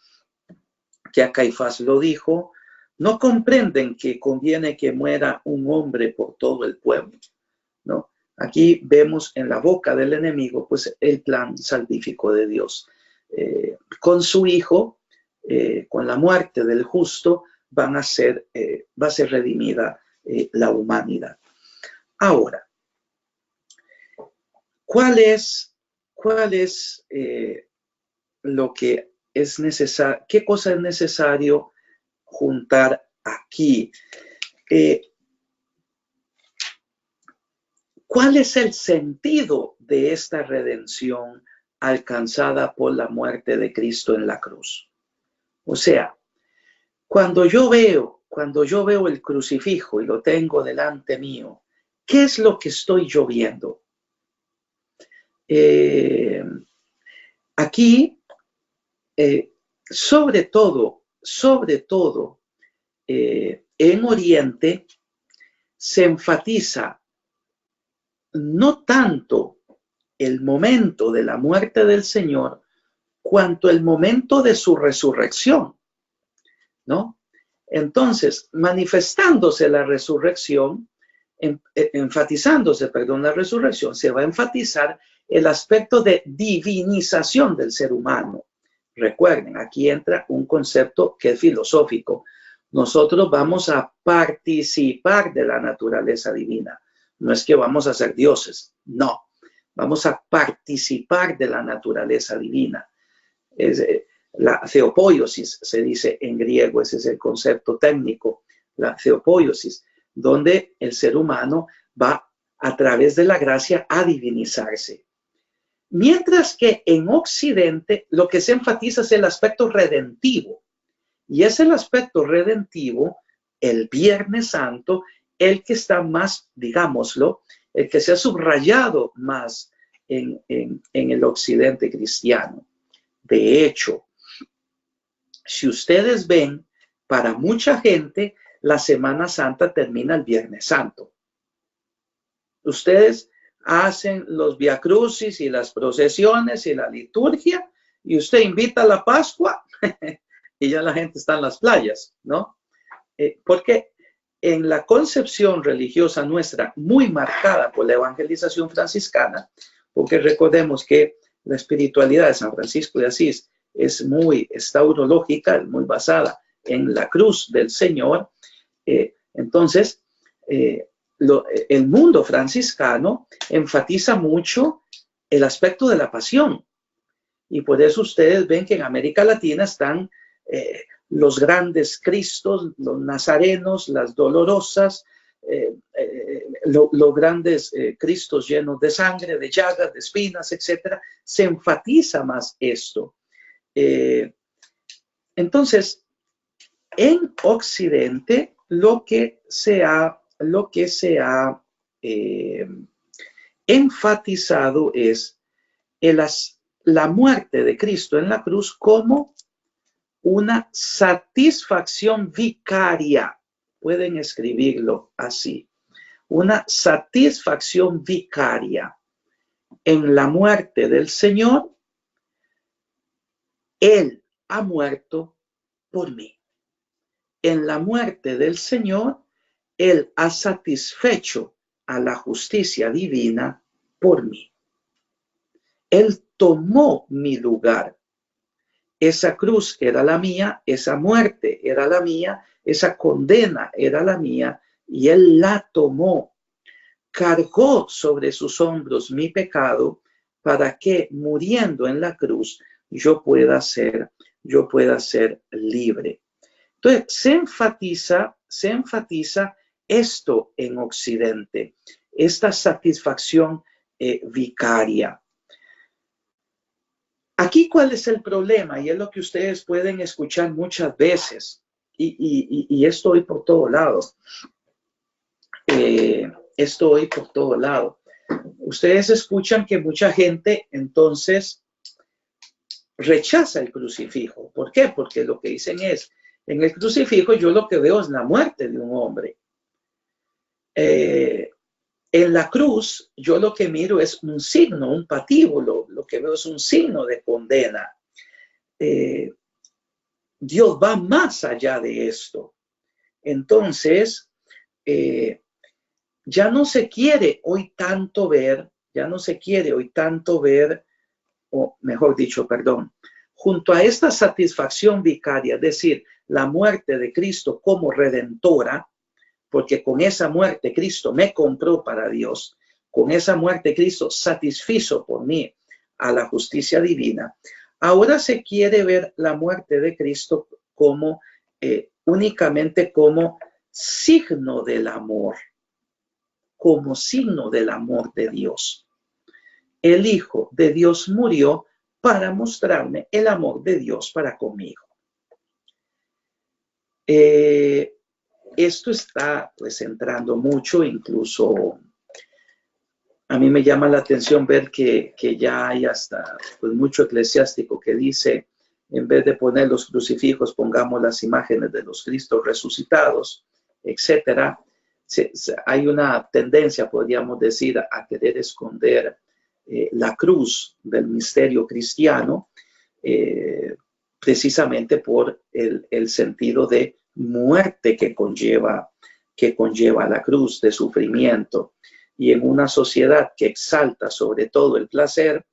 que a Caifás lo dijo, no comprenden que conviene que muera un hombre por todo el pueblo, ¿no? Aquí vemos en la boca del enemigo, pues, el plan salvífico de Dios. Con su Hijo, con la muerte del justo, va a ser redimida la humanidad. Ahora, ¿cuál es lo que es necesario? ¿Qué cosa es necesario juntar aquí? ¿Cuál es el sentido de esta redención alcanzada por la muerte de Cristo en la cruz. O sea, cuando yo veo el crucifijo y lo tengo delante mío, ¿qué es lo que estoy yo viendo? Aquí, sobre todo, en Oriente, se enfatiza no tanto el momento de la muerte del Señor, cuanto el momento de su resurrección, ¿no? Entonces, manifestándose la resurrección, enfatizándose, la resurrección, se va a enfatizar el aspecto de divinización del ser humano. Recuerden, aquí entra un concepto que es filosófico. Nosotros vamos a participar de la naturaleza divina. No es que vamos a ser dioses, no. Vamos a participar de la naturaleza divina. Es la theopoiosis, se dice en griego, ese es el concepto técnico, la theopoiosis, donde el ser humano va a través de la gracia a divinizarse. Mientras que en Occidente lo que se enfatiza es el aspecto redentivo. Y es el aspecto redentivo, el Viernes Santo, el que está más, digámoslo, el que se ha subrayado más en el Occidente cristiano. De hecho, si ustedes ven, para mucha gente, la Semana Santa termina el Viernes Santo. Ustedes hacen los viacrucis y las procesiones y la liturgia, y usted invita a la Pascua y ya la gente está en las playas, ¿no? Porque en la concepción religiosa nuestra, muy marcada por la evangelización franciscana, porque recordemos que la espiritualidad de San Francisco de Asís es muy estaurológica, es muy basada en la cruz del Señor. Entonces, el mundo franciscano enfatiza mucho el aspecto de la pasión. Y por eso ustedes ven que en América Latina están los grandes Cristos, los nazarenos, las dolorosas, los grandes Cristos llenos de sangre, de llagas, de espinas, etc. Se enfatiza más esto. Entonces, en Occidente, lo que se ha enfatizado es la muerte de Cristo en la cruz como una satisfacción vicaria. Pueden escribirlo así. Una satisfacción vicaria. En la muerte del Señor, Él ha muerto por mí. En la muerte del Señor, Él ha satisfecho a la justicia divina por mí. Él tomó mi lugar. Esa cruz era la mía, esa muerte era la mía, esa condena era la mía, y Él la tomó. Cargó sobre sus hombros mi pecado para que, muriendo en la cruz, yo pueda ser libre. Entonces, se enfatiza esto en Occidente, esta satisfacción vicaria. Aquí, ¿cuál es el problema? Y es lo que ustedes pueden escuchar muchas veces, y esto hoy por todo lado. Ustedes escuchan que mucha gente, entonces, rechaza el crucifijo. ¿Por qué? Porque lo que dicen es, en el crucifijo yo lo que veo es la muerte de un hombre. En la cruz yo lo que miro es un signo, un patíbulo, lo que veo es un signo de condena. Dios va más allá de esto. Entonces, ya no se quiere hoy tanto ver, o mejor dicho, perdón, junto a esta satisfacción vicaria, es decir, la muerte de Cristo como redentora, porque con esa muerte Cristo me compró para Dios, con esa muerte Cristo satisfizo por mí a la justicia divina. Ahora se quiere ver la muerte de Cristo como únicamente como signo del amor, como signo del amor de Dios. El Hijo de Dios murió para mostrarme el amor de Dios para conmigo. Esto está pues entrando mucho, incluso a mí me llama la atención ver que ya hay hasta pues, mucho eclesiástico que dice, en vez de poner los crucifijos, pongamos las imágenes de los Cristos resucitados, etcétera. Hay una tendencia, podríamos decir, a querer esconder la cruz del misterio cristiano, precisamente por el sentido de muerte que conlleva la cruz, de sufrimiento. Y en una sociedad que exalta sobre todo el placer,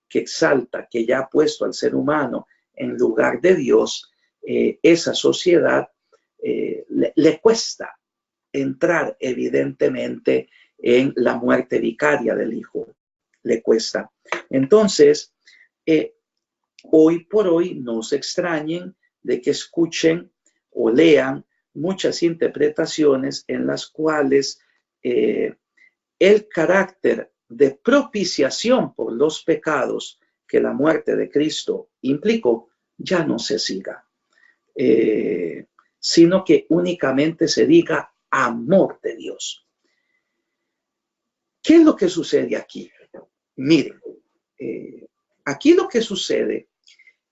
que exalta, que ya ha puesto al ser humano en lugar de Dios, esa sociedad le cuesta entrar evidentemente en la muerte vicaria del Hijo. Le cuesta. Entonces, hoy por hoy no se extrañen de que escuchen o lean muchas interpretaciones en las cuales el carácter de propiciación por los pecados que la muerte de Cristo implicó ya no se siga, sino que únicamente se diga amor de Dios. ¿Qué es lo que sucede aquí? Miren, aquí lo que sucede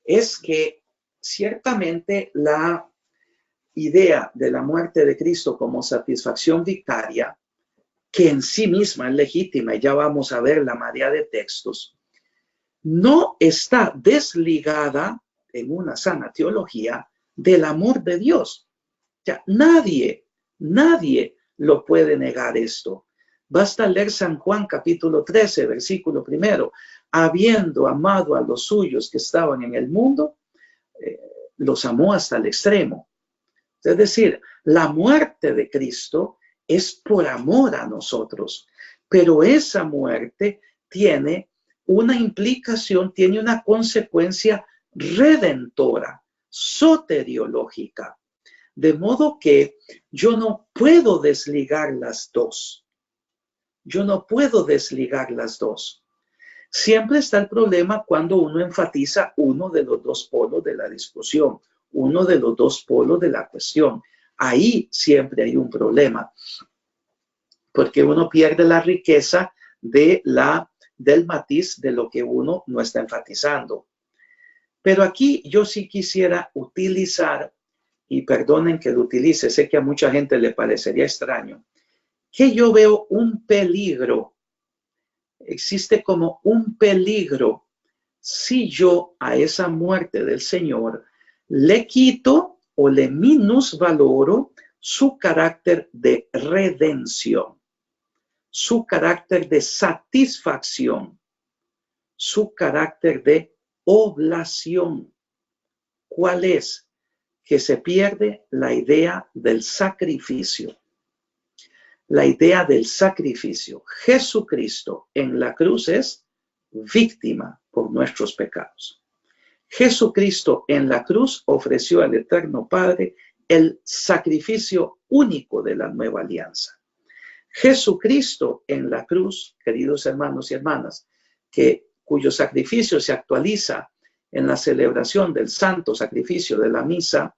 es que ciertamente la idea de la muerte de Cristo como satisfacción vicaria, que en sí misma es legítima, y ya vamos a ver la marea de textos, no está desligada en una sana teología del amor de Dios. Ya, nadie lo puede negar esto. Basta leer San Juan capítulo 13, versículo 1. Habiendo amado a los suyos que estaban en el mundo, los amó hasta el extremo. Es decir, la muerte de Cristo es por amor a nosotros, pero esa muerte tiene una implicación, tiene una consecuencia redentora, soteriológica. De modo que yo no puedo desligar las dos. Yo no puedo desligar las dos. Siempre está el problema cuando uno enfatiza uno de los dos polos de la discusión, uno de los dos polos de la cuestión. Ahí siempre hay un problema, porque uno pierde la riqueza del matiz de lo que uno no está enfatizando. Pero aquí yo sí quisiera utilizar, y perdonen que lo utilice, sé que a mucha gente le parecería extraño, que yo veo un peligro, existe como un peligro si yo a esa muerte del Señor le quito o le minusvaloro su carácter de redención, su carácter de satisfacción, su carácter de oblación. ¿Cuál es? Que se pierde la idea del sacrificio. La idea del sacrificio. Jesucristo en la cruz es víctima por nuestros pecados. Jesucristo en la cruz ofreció al Eterno Padre el sacrificio único de la nueva alianza. Jesucristo en la cruz, queridos hermanos y hermanas, cuyo sacrificio se actualiza en la celebración del santo sacrificio de la misa,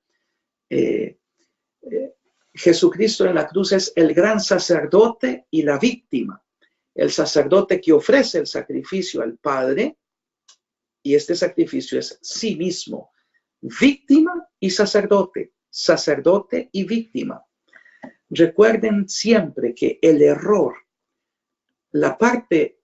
Jesucristo en la cruz es el gran sacerdote y la víctima. El sacerdote que ofrece el sacrificio al Padre, y este sacrificio es sí mismo, víctima y sacerdote, sacerdote y víctima. Recuerden siempre que el error, la parte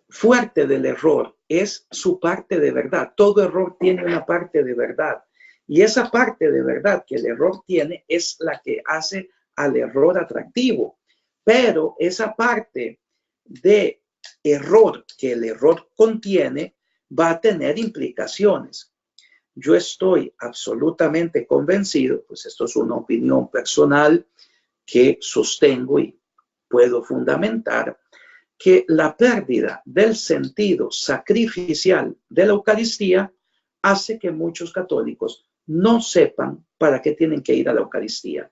fuerte del error es su parte de verdad. Todo error tiene una parte de verdad. Y esa parte de verdad que el error tiene es la que hace al error atractivo. Pero esa parte de error que el error contiene va a tener implicaciones. Yo estoy absolutamente convencido, pues esto es una opinión personal que sostengo y puedo fundamentar, que la pérdida del sentido sacrificial de la Eucaristía hace que muchos católicos no sepan para qué tienen que ir a la Eucaristía.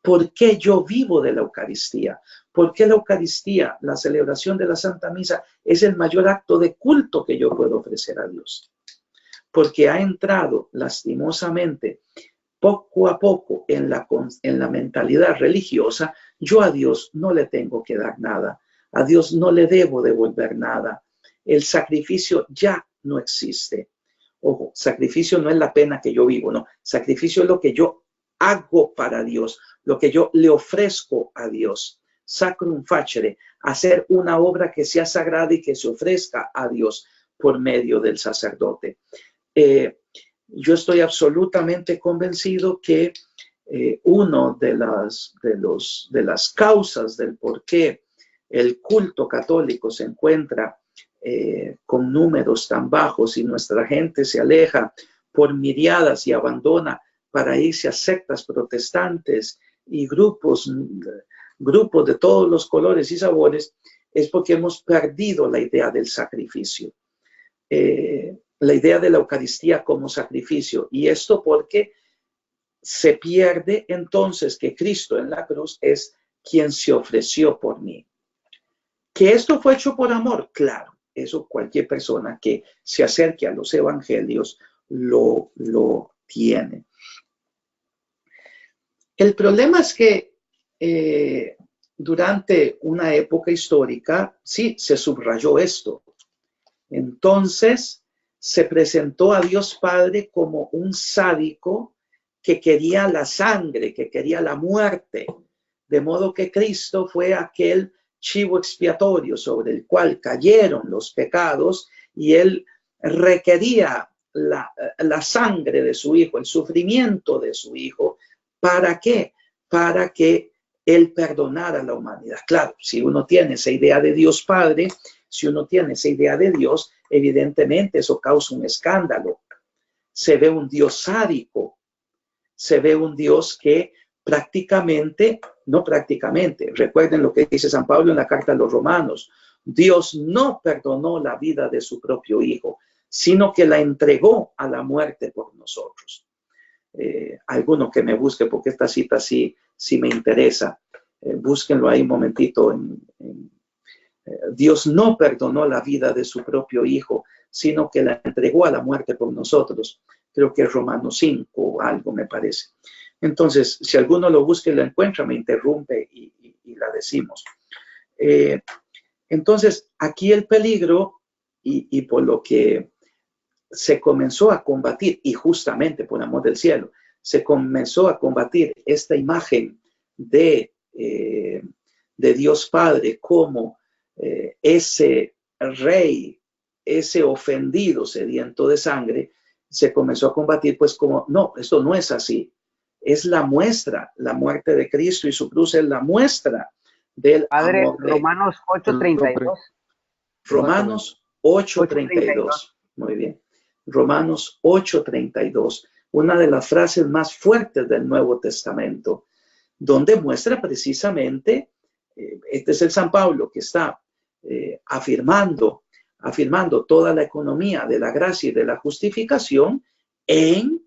¿Por qué yo vivo de la Eucaristía? ¿Por qué la Eucaristía, la celebración de la Santa Misa, es el mayor acto de culto que yo puedo ofrecer a Dios? Porque ha entrado lastimosamente poco a poco en la mentalidad religiosa. Yo a Dios no le tengo que dar nada, a Dios no le debo devolver nada. El sacrificio ya no existe. Ojo, sacrificio no es la pena que yo vivo, no. Sacrificio es lo que yo hago para Dios, lo que yo le ofrezco a Dios. Sacrum facere, hacer una obra que sea sagrada y que se ofrezca a Dios por medio del sacerdote. Yo estoy absolutamente convencido que uno de las causas del por qué el culto católico se encuentra con números tan bajos y nuestra gente se aleja por miriadas y abandona para irse a sectas protestantes y grupos de todos los colores y sabores, es porque hemos perdido la idea del sacrificio. La idea de la Eucaristía como sacrificio. Y esto porque se pierde entonces que Cristo en la cruz es quien se ofreció por mí. Que esto fue hecho por amor, claro. Eso cualquier persona que se acerque a los evangelios lo tiene. El problema es que durante una época histórica, sí, se subrayó esto. Entonces, se presentó a Dios Padre como un sádico que quería la sangre, que quería la muerte. De modo que Cristo fue aquel chivo expiatorio sobre el cual cayeron los pecados y él requería la sangre de su Hijo, el sufrimiento de su Hijo. ¿Para qué? Para que él perdonara a la humanidad. Claro, si uno tiene esa idea de Dios Padre, si uno tiene esa idea de Dios, evidentemente eso causa un escándalo. Se ve un Dios sádico, se ve un Dios que recuerden lo que dice San Pablo en la carta a los Romanos, Dios no perdonó la vida de su propio Hijo, sino que la entregó a la muerte por nosotros. Alguno que me busque, porque esta cita sí me interesa, búsquenlo ahí un momentito. Dios no perdonó la vida de su propio Hijo, sino que la entregó a la muerte por nosotros. Creo que es Romanos 5 o algo, me parece. Entonces, si alguno lo busca y lo encuentra, me interrumpe y la decimos. Entonces, aquí el peligro y por lo que se comenzó a combatir, y justamente por amor del cielo, se comenzó a combatir esta imagen de Dios Padre como ese rey, ese ofendido sediento de sangre, se comenzó a combatir pues como, no, esto no es así. Es la muestra, la muerte de Cristo y su cruz es la muestra del Padre, amor de Romanos 8:32. Romanos 8:32. Muy bien. Romanos 8:32. Una de las frases más fuertes del Nuevo Testamento, donde muestra precisamente, este es el San Pablo que está afirmando toda la economía de la gracia y de la justificación en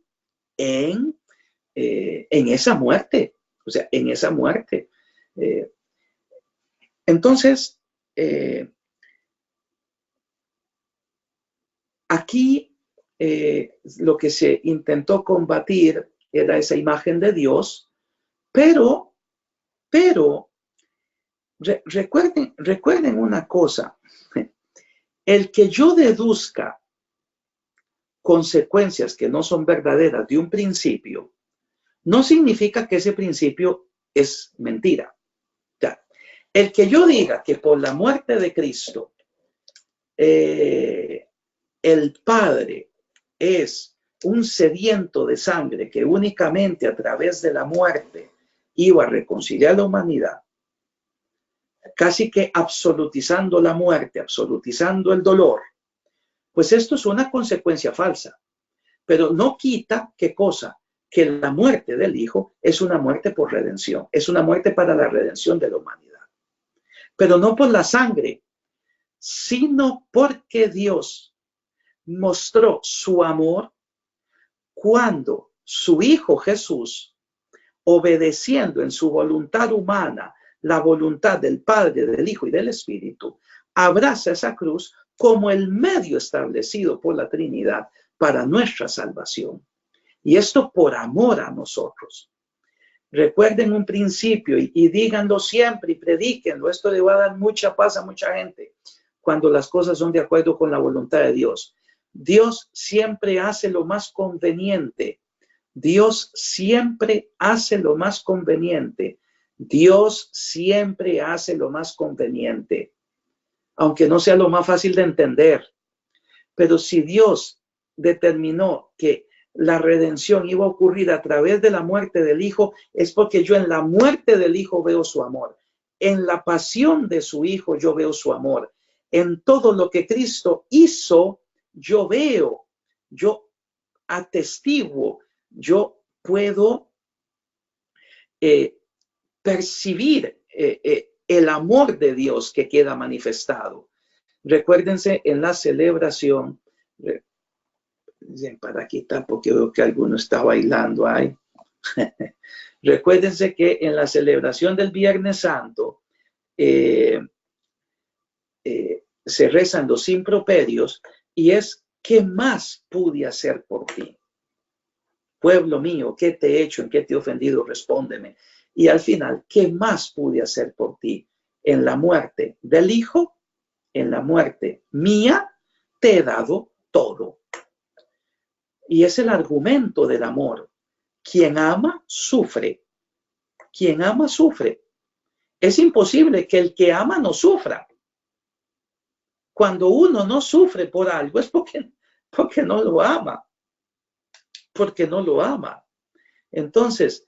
esa muerte, o sea, en esa muerte. Entonces, aquí lo que se intentó combatir era esa imagen de Dios, pero recuerden una cosa, el que yo deduzca consecuencias que no son verdaderas de un principio, no significa que ese principio es mentira. Ya. El que yo diga que por la muerte de Cristo, el Padre es un sediento de sangre que únicamente a través de la muerte iba a reconciliar a la humanidad, casi que absolutizando la muerte, absolutizando el dolor, pues esto es una consecuencia falsa. Pero no quita, ¿qué cosa? Que la muerte del Hijo es una muerte por redención, es una muerte para la redención de la humanidad. Pero no por la sangre, sino porque Dios mostró su amor cuando su Hijo Jesús obedeciendo en su voluntad humana la voluntad del Padre, del Hijo y del Espíritu, abraza esa cruz como el medio establecido por la Trinidad para nuestra salvación. Y esto por amor a nosotros. Recuerden un principio y díganlo siempre y predíquenlo. Esto le va a dar mucha paz a mucha gente cuando las cosas son de acuerdo con la voluntad de Dios. Dios siempre hace lo más conveniente. Dios siempre hace lo más conveniente. Dios siempre hace lo más conveniente, aunque no sea lo más fácil de entender. Pero si Dios determinó que la redención iba a ocurrir a través de la muerte del Hijo, es porque yo en la muerte del Hijo veo su amor. En la pasión de su Hijo yo veo su amor. En todo lo que Cristo hizo, yo veo, yo atestiguo, yo puedo percibir el amor de Dios que queda manifestado. Recuérdense en la celebración, para quitar porque veo que alguno está bailando ahí. Recuérdense que en la celebración del Viernes Santo se rezan los improperios y es: ¿qué más pude hacer por ti? Pueblo mío, ¿qué te he hecho? ¿En qué te he ofendido? Respóndeme. Y al final, ¿qué más pude hacer por ti? En la muerte del Hijo, en la muerte mía, te he dado todo. Y es el argumento del amor. Quien ama, sufre. Quien ama, sufre. Es imposible que el que ama no sufra. Cuando uno no sufre por algo es porque no lo ama. Porque no lo ama. Entonces,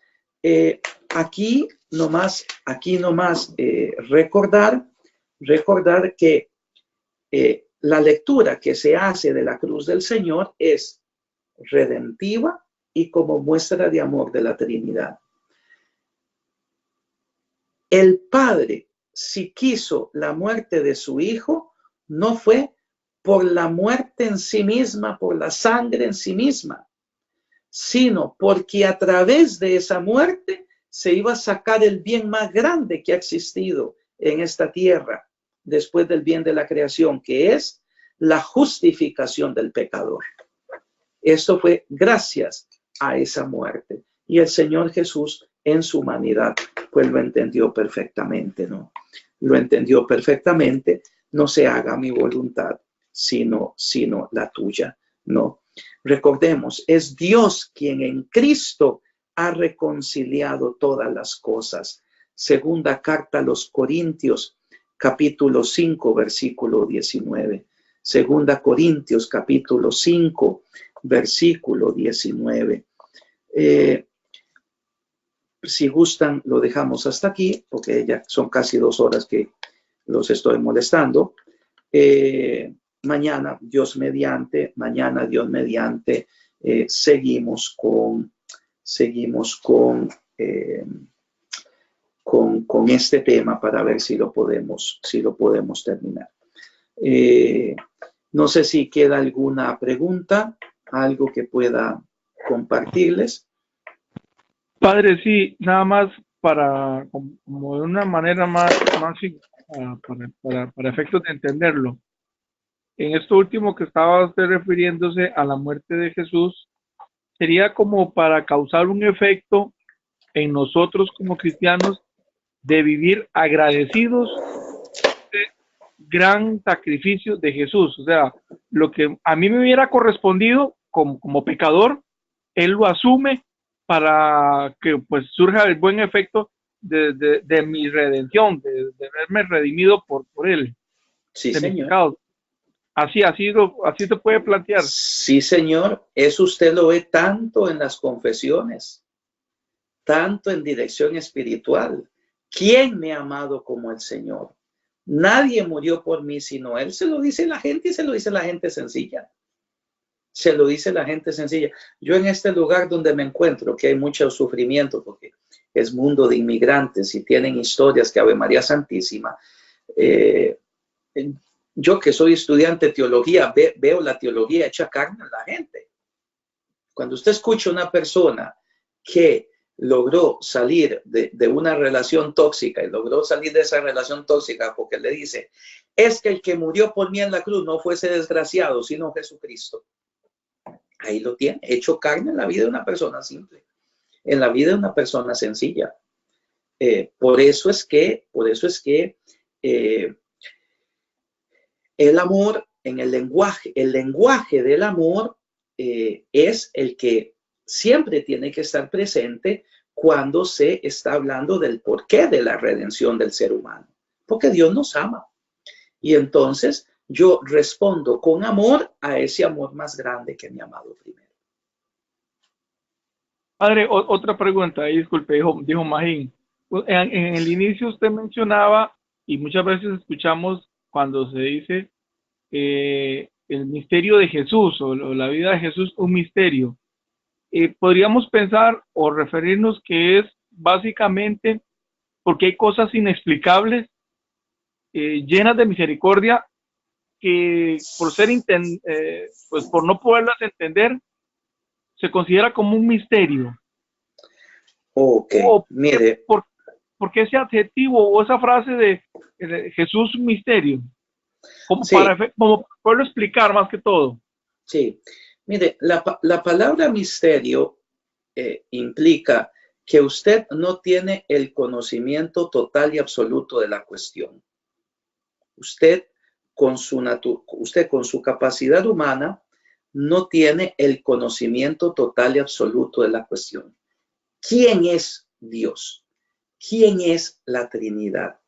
aquí nomás recordar que la lectura que se hace de la cruz del Señor es redentiva y como muestra de amor de la Trinidad. El Padre, si quiso la muerte de su Hijo, no fue por la muerte en sí misma, por la sangre en sí misma, sino porque a través de esa muerte se iba a sacar el bien más grande que ha existido en esta tierra después del bien de la creación, que es la justificación del pecador. Esto fue gracias a esa muerte. Y el Señor Jesús en su humanidad, pues lo entendió perfectamente, ¿no? Lo entendió perfectamente. No se haga mi voluntad, sino la tuya, ¿no? Recordemos, es Dios quien en Cristo ha reconciliado todas las cosas. Segunda carta a los Corintios, capítulo 5, versículo 19. Segunda Corintios, capítulo 5, versículo 19. Si gustan, lo dejamos hasta aquí, porque ya son casi 2 horas que los estoy molestando. Mañana, Dios mediante, seguimos con este tema para ver si lo podemos terminar. No sé si queda alguna pregunta, algo que pueda compartirles. Padre, sí, nada más para, como de una manera más para efectos de entenderlo. En esto último que estaba usted refiriéndose a la muerte de Jesús, sería como para causar un efecto en nosotros como cristianos de vivir agradecidos de gran sacrificio de Jesús. O sea, lo que a mí me hubiera correspondido como pecador, Él lo asume para que pues surja el buen efecto de mi redención, de verme redimido por Él. Sí, de señor. Mis pecados. Así se puede plantear. Sí, señor. Eso usted lo ve tanto en las confesiones, tanto en dirección espiritual. ¿Quién me ha amado como el Señor? Nadie murió por mí sino Él. Se lo dice la gente y se lo dice la gente sencilla. Se lo dice la gente sencilla. Yo en este lugar donde me encuentro, que hay mucho sufrimiento porque es mundo de inmigrantes y tienen historias que Ave María Santísima. Yo que soy estudiante de teología, veo la teología hecha carne en la gente. Cuando usted escucha a una persona que logró salir de una relación tóxica y logró salir de esa relación tóxica porque le dice, es que el que murió por mí en la cruz no fue ese desgraciado, sino Jesucristo. Ahí lo tiene, hecho carne en la vida de una persona simple, en la vida de una persona sencilla. Por eso es que el amor en el lenguaje del amor es el que siempre tiene que estar presente cuando se está hablando del porqué de la redención del ser humano, porque Dios nos ama. Y entonces yo respondo con amor a ese amor más grande que mi amado primero. Padre, otra pregunta, disculpe, dijo Magín. En el inicio usted mencionaba, y muchas veces escuchamos cuando se dice el misterio de Jesús o la vida de Jesús, un misterio. Podríamos pensar o referirnos que es básicamente porque hay cosas inexplicables, llenas de misericordia, que por ser pues por no poderlas entender, se considera como un misterio. Ok, mire. ¿Por qué ese adjetivo o esa frase de Jesús un misterio? Como sí, para poderlo explicar más que todo. Sí, mire, la palabra misterio implica que usted no tiene el conocimiento total y absoluto de la cuestión. Usted con su capacidad humana no tiene el conocimiento total y absoluto de la cuestión. ¿Quién es Dios? ¿Quién es la Trinidad?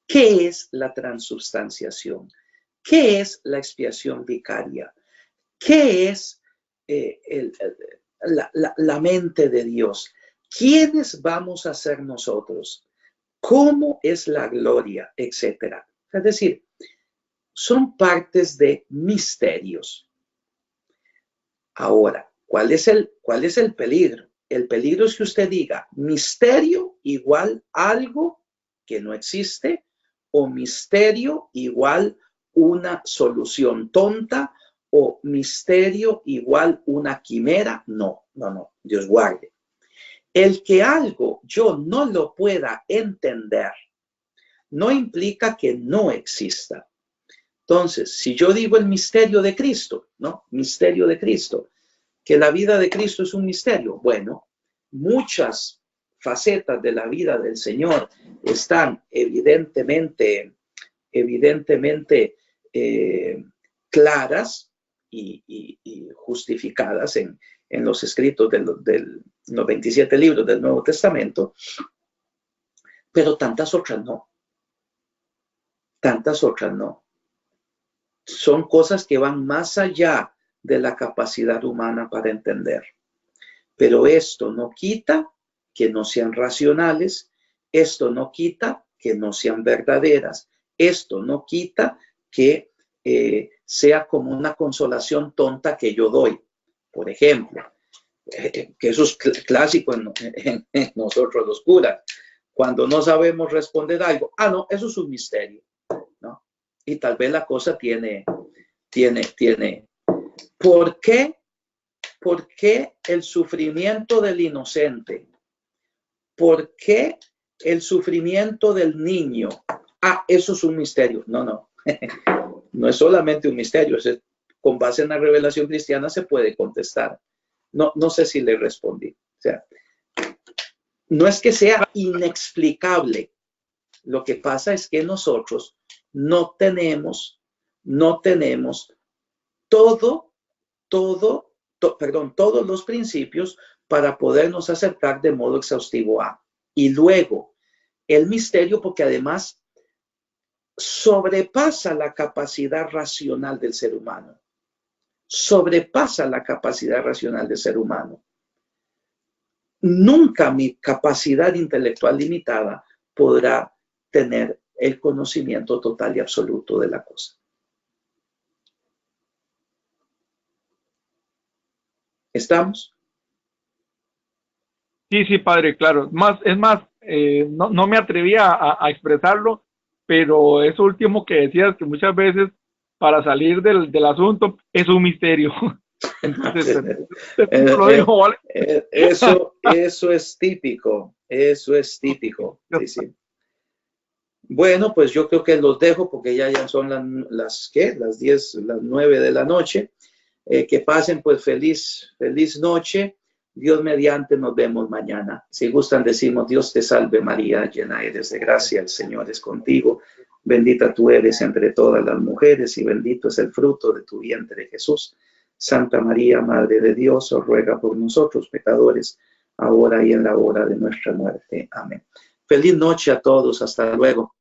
¿Qué es la transubstanciación? ¿Qué es la expiación vicaria? ¿Qué es la mente de Dios? ¿Quiénes vamos a ser nosotros? ¿Cómo es la gloria? Etcétera. Es decir, son partes de misterios. Ahora, ¿cuál es el peligro? El peligro es que usted diga misterio igual algo que no existe o misterio igual una solución tonta o misterio igual una quimera. No, Dios guarde. El que algo yo no lo pueda entender no implica que no exista. Entonces, si yo digo el misterio de Cristo, ¿no? Misterio de Cristo, que la vida de Cristo es un misterio. Bueno, muchas facetas de la vida del Señor están evidentemente claras y justificadas en los escritos de los 27 libros del Nuevo Testamento, pero tantas otras no. Tantas otras no. Son cosas que van más allá de la capacidad humana para entender. Pero esto no quita que no sean racionales, esto no quita que no sean verdaderas, esto no quita que sea como una consolación tonta que yo doy. Por ejemplo, que eso es clásico en nosotros los curas, cuando no sabemos responder algo, no, eso es un misterio, ¿no? Y tal vez la cosa tiene. ¿Por qué el sufrimiento del inocente? ¿Por qué el sufrimiento del niño? Eso es un misterio. No. No es solamente un misterio. Con base en la revelación cristiana se puede contestar. No sé si le respondí. O sea, no es que sea inexplicable. Lo que pasa es que nosotros no tenemos todos los principios para podernos acercar de modo exhaustivo a. Y luego, el misterio, porque además sobrepasa la capacidad racional del ser humano. Sobrepasa la capacidad racional del ser humano. Nunca mi capacidad intelectual limitada podrá tener el conocimiento total y absoluto de la cosa. ¿Estamos? Sí, padre, claro. No me atrevía a expresarlo, pero eso último que decías, que muchas veces para salir del asunto es un misterio. Entonces, lo dijo, ¿vale? Eso es típico, sí, sí. Bueno, pues yo creo que los dejo porque ya son las 10, las 9 de la noche. Que pasen pues feliz noche. Dios mediante, nos vemos mañana. Si gustan decimos: Dios te salve María, llena eres de gracia, el Señor es contigo. Bendita tú eres entre todas las mujeres y bendito es el fruto de tu vientre, Jesús. Santa María, Madre de Dios, os ruega por nosotros pecadores, ahora y en la hora de nuestra muerte. Amén. Feliz noche a todos. Hasta luego.